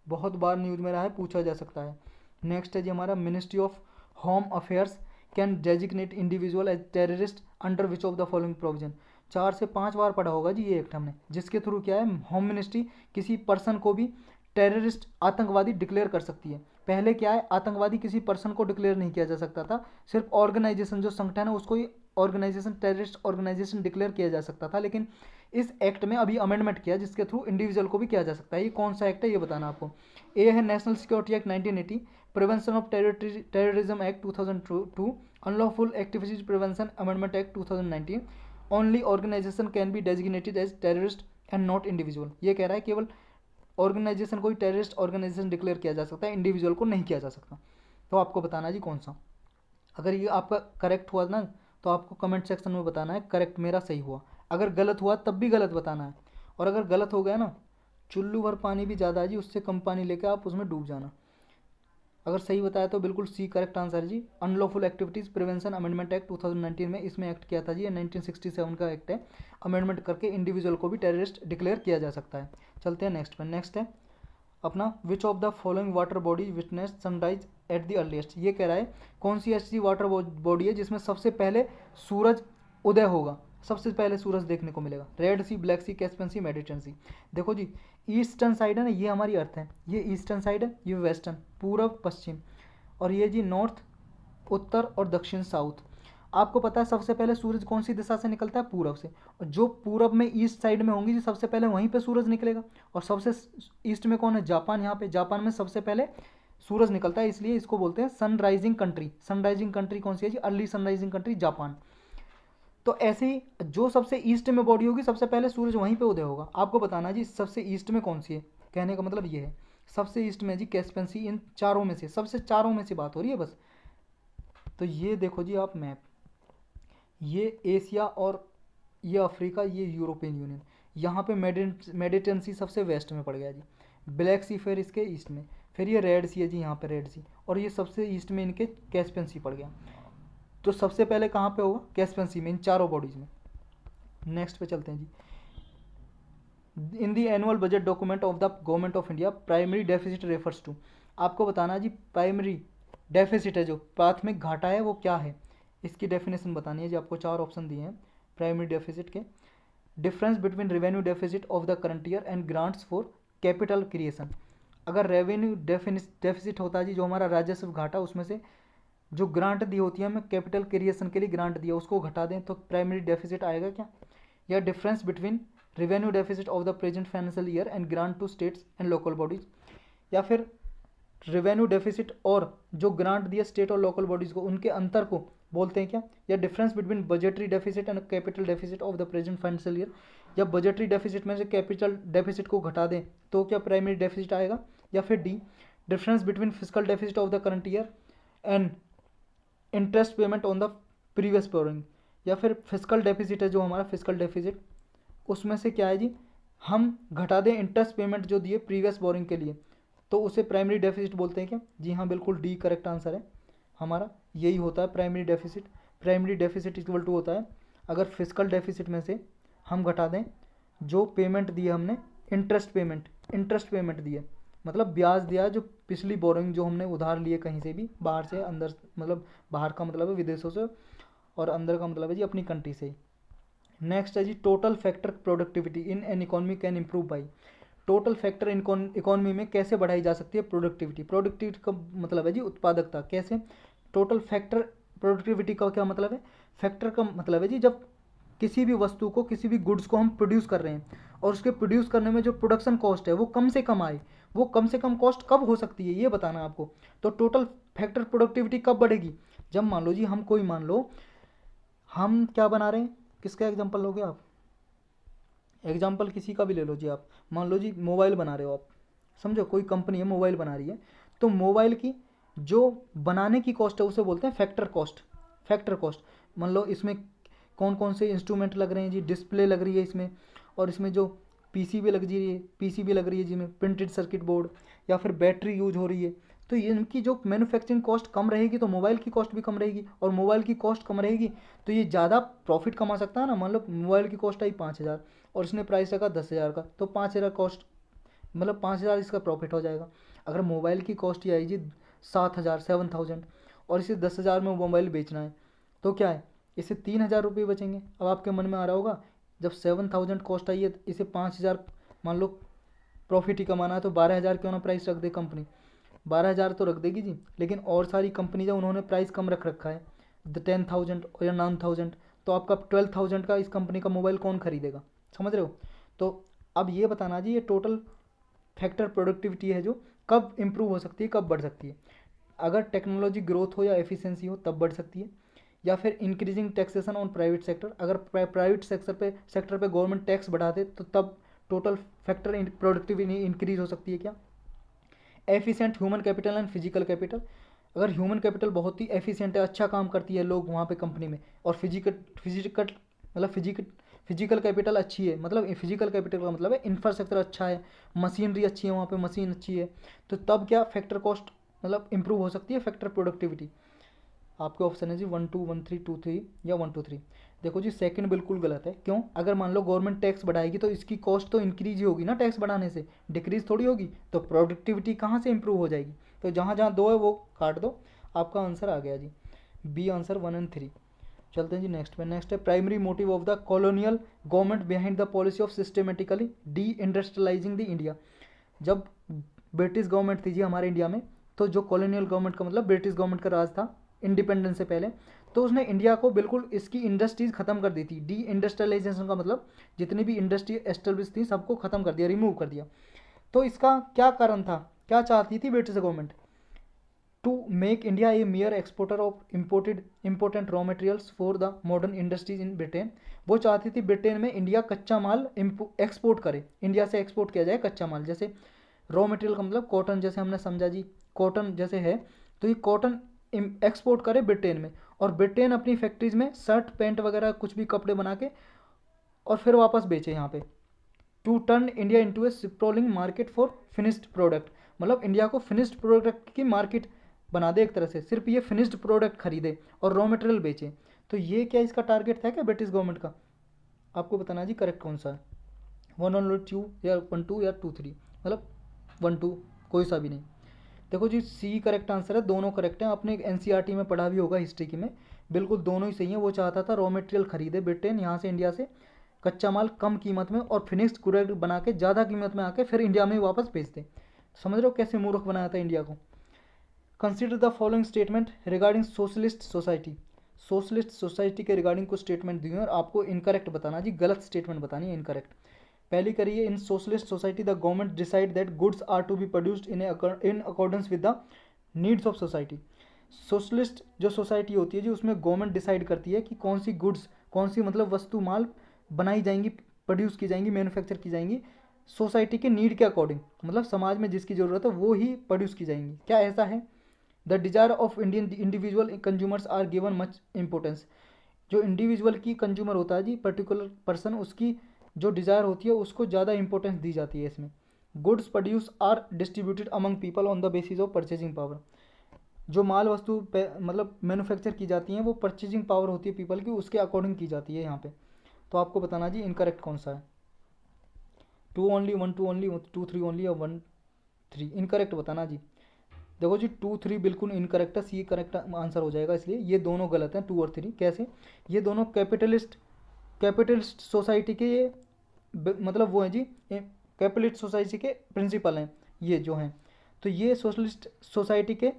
बहुत बार न्यूज़ में रहा है, पूछा जा सकता है। नेक्स्ट है जी हमारा ministry of home affairs can designate individual as terrorist under which of the following provision. 4 से 5 बार पढ़ा होगा जी ये एक्ट हमने, जिसके थ्रू क्या है, होम मिनिस्ट्री किसी पर्सन को भी टेररिस्ट, आतंकवादी डिक्लेयर कर सकती है। पहले क्या है, आतंकवादी किसी पर्सन को डिक्लेयर नहीं किया जा सकता था, सिर्फ ऑर्गेनाइजेशन, जो संगठन है उसको ही ऑर्गेनाइजेशन, टेररिस्ट ऑर्गेनाइजेशन डिक्लेयर किया जा सकता था। लेकिन इस एक्ट में अभी अमेंडमेंट किया जिसके थ्रू इंडिविजुअल को भी किया जा सकता है। ये कौन सा एक्ट है ये बताना आपको। ए है national security act 1980, prevention of terrorism act 2002, unlawful activities prevention amendment act 2019, only organisation can be designated as terrorist and not individual. ये कह रहा है केवल ऑर्गेनाइजेशन को ही टेररिस्ट ऑर्गेनाइजेशन डिक्लेयर किया जा सकता है, इंडिविजुअल को नहीं किया जा सकता। तो आपको बताना जी कौन सा। अगर ये आपका करेक्ट हुआ ना तो आपको कमेंट सेक्शन में बताना है करेक्ट मेरा सही हुआ, अगर गलत हुआ तब भी गलत बताना है। और अगर गलत हो गया ना, चुल्लू भर पानी भी ज़्यादा है जी, उससे कम पानी लेकर आप उसमें डूब जाना। अगर सही बताया तो बिल्कुल सी करेक्ट आंसर है जी। Unlawful activities prevention amendment act 2019 में इसमें एक्ट किया था जी, ये 1967 का एक्ट है। अमेंडमेंट करके इंडिविजुअल को भी टेररिस्ट डिक्लेयर किया जा सकता है। चलते हैं नेक्स्ट पर। नेक्स्ट है अपना विच of the following water body witness sunrise at the earliest. ये कह रहा है कौन सी ऐसी वाटर बॉडी है जिसमें सबसे पहले सूरज उदय होगा, सबसे पहले सूरज देखने को मिलेगा। रेड सी, ब्लैक सी, कैस्पियन सी, मेडिटेरियन सी। देखो जी, ईस्टर्न साइड है ना, ये हमारी अर्थ है, ये ईस्टर्न साइड है, ये वेस्टर्न पूरब पश्चिम, और ये जी नॉर्थ उत्तर और दक्षिण साउथ। आपको पता है सबसे पहले सूरज कौन सी दिशा से निकलता है? पूरब से। और जो पूरब में ईस्ट साइड में होंगी जी सबसे पहले वहीं पे सूरज निकलेगा। और सबसे ईस्ट में कौन है? जापान। यहाँ पे जापान में सबसे पहले सूरज निकलता है, इसलिए इसको बोलते हैं सनराइजिंग कंट्री। सनराइजिंग कंट्री कौन सी है जी? Early sunrising country Japan. तो ऐसे ही जो सबसे ईस्ट में बॉडी होगी सबसे पहले सूरज वहीं पे उदय होगा। आपको बताना जी सबसे ईस्ट में कौन सी है, कहने का मतलब ये है सबसे ईस्ट में जी कैस्पियन सी। इन चारों में से सबसे चारों में से बात हो रही है बस। तो ये देखो जी आप मैप, ये एशिया और ये अफ्रीका, ये यूरोपियन यूनियन। यहाँ पे मेडिटेरियन सी सबसे वेस्ट में पड़ गया जी, ब्लैक सी फिर इसके ईस्ट में, फिर ये रेड सी है जी यहाँ पे रेड सी, और ये सबसे ईस्ट में इनके कैस्पियन सी पड़ गया। तो सबसे पहले कहाँ पे होगा? कैस्पियन सी में, इन चारों बॉडीज में। नेक्स्ट पे चलते हैं जी। In the annual budget document of the government of India primary deficit refers to. आपको बताना जी प्राइमरी डेफिसिट है जो प्राथमिक घाटा है वो क्या है, इसकी डेफिनेशन बतानी है जी। आपको चार ऑप्शन दिए हैं प्राइमरी डेफिसिट के। Difference between revenue deficit of the current year and grants for capital creation. अगर रेवेन्यू डेफिसिट होता है जी जो हमारा राजस्व घाटा, उसमें से जो ग्रांट दी होती है हमें कैपिटल क्रिएशन के लिए ग्रांट दिया उसको घटा दें तो प्राइमरी डेफिसिट आएगा क्या? या difference between revenue deficit of the present financial year and grant to states and local bodies. या फिर रेवेन्यू डेफिसिट और जो ग्रांट दिया स्टेट और लोकल बॉडीज को उनके अंतर को बोलते हैं क्या? या difference between budgetary deficit and capital deficit of the present financial year. या बजटरी डेफिसिट में से कैपिटल डेफिसिट को घटा दें तो क्या प्राइमरी डेफिसिट आएगा? या फिर D difference between physical deficit of the current year and interest payment on the previous boring. या फिर फिजिकल डेफिसिट है जो हमारा फिजिकल डेफिसिट, उसमें से क्या है जी हम घटा दें इंटरेस्ट पेमेंट जो दिए प्रीवियस बोरिंग के लिए, तो उसे प्राइमरी डेफिसिट बोलते हैं क्या? जी हाँ, बिल्कुल डी करेक्ट आंसर है हमारा, यही होता है primary deficit. Primary deficit equal to होता है अगर फिजिकल डेफिसिट में से हम घटा दें जो पेमेंट दिए हमने, इंटरेस्ट पेमेंट दिए मतलब ब्याज दिया जो पिछली बोरिंग जो हमने उधार लिए कहीं से भी बाहर से अंदर, मतलब बाहर का मतलब है विदेशों से, और अंदर का मतलब है जी अपनी कंट्री से ही। नेक्स्ट है जी total factor productivity in an economy can improve by. Total factor economy में कैसे बढ़ाई जा सकती है प्रोडक्टिविटी? प्रोडक्टिविटी का मतलब है जी उत्पादकता। कैसे? टोटल फैक्टर प्रोडक्टिविटी का क्या मतलब है? फैक्टर का मतलब है जी जब किसी भी वस्तु को, किसी भी गुड्स को हम प्रोड्यूस कर रहे हैं और उसके प्रोड्यूस करने में जो प्रोडक्शन कॉस्ट है वो कम से कम आए, वो कम से कम कॉस्ट कब हो सकती है ये बताना है आपको। तो टोटल फैक्टर प्रोडक्टिविटी कब बढ़ेगी? जब मान लो जी हम कोई, मान लो हम क्या बना रहे हैं, किसका एग्जांपल लोगे आप? एग्जांपल किसी का भी ले लो जी आप। मान लो जी मोबाइल बना रहे हो आप, समझो कोई कंपनी है मोबाइल बना रही है, तो मोबाइल की जो बनाने की कॉस्ट है उसे बोलते हैं फैक्टर कॉस्ट। फैक्टर कॉस्ट मान लो इसमें कौन कौन से इंस्ट्रूमेंट लग रहे हैं जी, डिस्प्ले लग रही है इसमें, और इसमें जो पीसीबी लग रही है जिसमें प्रिंटेड सर्किट बोर्ड, या फिर बैटरी यूज हो रही है। तो ये इनकी जो मैन्युफैक्चरिंग कॉस्ट कम रहेगी तो मोबाइल की कॉस्ट भी कम रहेगी, और मोबाइल की कॉस्ट कम रहेगी तो ये ज़्यादा प्रॉफिट कमा सकता है ना। मान लो मोबाइल की कॉस्ट आई 5,000 और इसने प्राइस रखा 10,000 का, तो 5,000 कॉस्ट मतलब 5,000 इसका प्रॉफिट हो जाएगा। अगर मोबाइल की कॉस्ट ये आई जी 7,000 7,000 और इसे 10,000 में मोबाइल बेचना है तो क्या है, इसे 3,000 रुपये बचेंगे। अब आपके मन में आ रहा होगा जब 7,000 कॉस्ट आई है इसे 5,000 मान लो प्रॉफिट ही कमाना है तो 12,000 क्यों ना प्राइस रख दे कंपनी। 12,000 तो रख देगी जी, लेकिन और सारी कंपनी जब उन्होंने प्राइस कम रख रखा है 10,000 या 9,000, तो आपका 12,000 का इस कंपनी का मोबाइल कौन खरीदेगा? समझ रहे हो? तो अब ये बताना जी ये टोटल फैक्टर प्रोडक्टिविटी है जो कब इंप्रूव हो सकती है, कब बढ़ सकती है? अगर टेक्नोलॉजी ग्रोथ हो या एफिशिएंसी हो तब बढ़ सकती है, या फिर increasing taxation on private sector. अगर प्राइवेट सेक्टर पे गवर्नमेंट टैक्स बढ़ा दे तो तब टोटल फैक्टर प्रोडक्टिविटी इंक्रीज हो सकती है क्या? Efficient human capital and physical capital. अगर ह्यूमन कैपिटल बहुत ही एफिशिएंट है, अच्छा काम करती है लोग वहाँ पे कंपनी में, और फिजिकल कैपिटल अच्छी है, मतलब फिजिकल कैपिटल का मतलब है इंफ्रास्ट्रक्चर अच्छा है, मशीनरी अच्छी है वहाँ पे, मशीन अच्छी है, तो तब क्या फैक्टर कॉस्ट मतलब इंप्रूव हो सकती है फैक्टर प्रोडक्टिविटी। आपके ऑप्शन है जी 1 2 1 3 2 3 या 1 2 3। देखो जी सेकंड बिल्कुल गलत है। क्यों? अगर मान लो गवर्नमेंट टैक्स बढ़ाएगी तो इसकी कॉस्ट तो इंक्रीज ही होगी ना, टैक्स बढ़ाने से डिक्रीज थोड़ी होगी। तो प्रोडक्टिविटी कहाँ से इंप्रूव हो जाएगी? तो जहाँ जहाँ दो है वो काट दो, आपका आंसर आ गया जी बी आंसर 1 और 3। चलते हैं जी नेक्स्ट पे। नेक्स्ट है primary motive of the colonial government behind the policy of systematically deindustrialising the India. जब ब्रिटिश गवर्नमेंट थी जी हमारे इंडिया में, तो जो कॉलोनियल गवर्नमेंट का मतलब ब्रिटिश गवर्नमेंट का राज था इंडिपेंडेंस से पहले, तो उसने इंडिया को बिल्कुल इसकी इंडस्ट्रीज खत्म कर दी थी। डी इंडस्ट्रियलाइजेशन का मतलब जितनी भी इंडस्ट्री एस्टेब्लिश थी सबको खत्म कर दिया, रिमूव कर दिया। तो इसका क्या कारण था, क्या चाहती थी British government? To make India a mere exporter of important raw materials for the modern industries in Britain. वो चाहती थी ब्रिटेन में इंडिया कच्चा माल एक्सपोर्ट करे, इंडिया से एक्सपोर्ट किया जाए कच्चा माल। जैसे रॉ मटेरियल का मतलब कॉटन, जैसे हमने समझा जी कॉटन जैसे है, तो ये कॉटन एक्सपोर्ट करे ब्रिटेन में, और ब्रिटेन अपनी फैक्ट्रीज में शर्ट पैंट वगैरह कुछ भी कपड़े बना के और फिर वापस बेचे यहाँ पे। To turn India into a sprawling market for finished product, मतलब इंडिया को फिनिश्ड प्रोडक्ट की मार्केट बना दे एक तरह से, सिर्फ ये फिनिश्ड प्रोडक्ट खरीदे और रॉ मटेरियल बेचे। तो ये क्या इसका टारगेट था क्या ब्रिटिश गवर्नमेंट का? आपको बताना जी करेक्ट कौन सा है, 1 और 2 या 1 2 या 2 3, मतलब 1 2 कोई सा भी नहीं। देखो जी सी करेक्ट आंसर है, दोनों करेक्ट हैं। आपने एनसीईआरटी में पढ़ा भी होगा हिस्ट्री की में, बिल्कुल दोनों ही सही हैं। वो चाहता था रॉ मटेरियल खरीदे ब्रिटेन यहाँ से, इंडिया से कच्चा माल कम कीमत में और फिनिश्ड प्रोडक्ट बना के ज़्यादा कीमत में आके फिर इंडिया में वापस बेचते। समझ रहे हो कैसे मूर्ख बनाया था इंडिया को। Consider the following statement regarding socialist society. Socialist society के रिगार्डिंग कुछ स्टेटमेंट दिए हैं और आपको इनकरेक्ट बताना जी, गलत स्टेटमेंट बतानी है, इनकरेक्ट। पहली करिए, in socialist society the government decide that goods are to be produced in accordance with the needs of society. Socialist जो सोसाइटी होती है जी उसमें गवर्नमेंट डिसाइड करती है कि कौन सी गुड्स, कौन सी मतलब वस्तु माल बनाई जाएंगी, प्रोड्यूस की जाएंगी, मैन्युफैक्चर की जाएंगी सोसाइटी के नीड के अकॉर्डिंग, मतलब समाज में जिसकी ज़रूरत है वो ही प्रोड्यूस की जाएंगी। क्या ऐसा है? The desire of Indian individual consumers are given much importance. जो इंडिविजुअल की कंज्यूमर होता है जी, पर्टिकुलर पर्सन, उसकी जो डिज़ायर होती है उसको ज़्यादा इंपॉर्टेंस दी जाती है इसमें। Goods produce are distributed among people on the basis of purchasing power. जो माल वस्तु मतलब मैन्युफैक्चर की जाती हैं वो परचेजिंग पावर होती है पीपल की, उसके अकॉर्डिंग की जाती है यहाँ पे। तो आपको बताना जी इनकरेक्ट कौन सा है, 2 ओनली, 1 2 ओनली, 2 3 ओनली या 1 3, इनकरेक्ट बताना जी। देखो जी 2 3 बिल्कुल इनकरेक्ट है, सी करेक्ट आंसर हो जाएगा, इसलिए ये दोनों गलत हैं 2 और 3। कैसे? ये दोनों कैपिटलिस्ट सोसाइटी के ये मतलब वो हैं जी, कैपिटलिस्ट सोसाइटी के प्रिंसिपल हैं ये जो हैं। तो ये सोशलिस्ट सोसाइटी के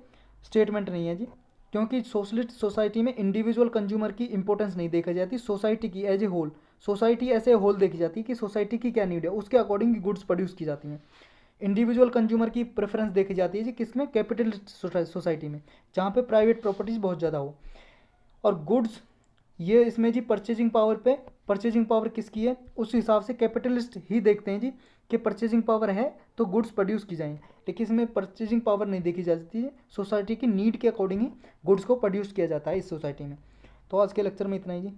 स्टेटमेंट नहीं है जी, क्योंकि सोशलिस्ट सोसाइटी में इंडिविजुअल कंज्यूमर की इंपॉर्टेंस नहीं देखी जाती, सोसाइटी की एज ए होल, सोसाइटी ऐसे होल देखी जाती है कि सोसाइटी की क्या नीड है उसके अकॉर्डिंग गुड्स प्रोड्यूस की जाती हैं। इंडिविजुअल कंज्यूमर की प्रेफरेंस देखी जाती है जी किसमें? कैपिटलिस्ट सोसाइटी में, जहाँ पे प्राइवेट प्रॉपर्टीज बहुत ज़्यादा हो। और गुड्स ये इसमें जी परचेजिंग पावर पे, परचेजिंग पावर किसकी है उस हिसाब से कैपिटलिस्ट ही देखते हैं जी कि परचेजिंग पावर है तो गुड्स प्रोड्यूस की जाएँ, लेकिन इसमें परचेजिंग पावर नहीं देखी जाती है, सोसाइटी की नीड के अकॉर्डिंग ही गुड्स को प्रोड्यूस किया जाता है इस सोसाइटी में। तो आज के लेक्चर में इतना ही जी।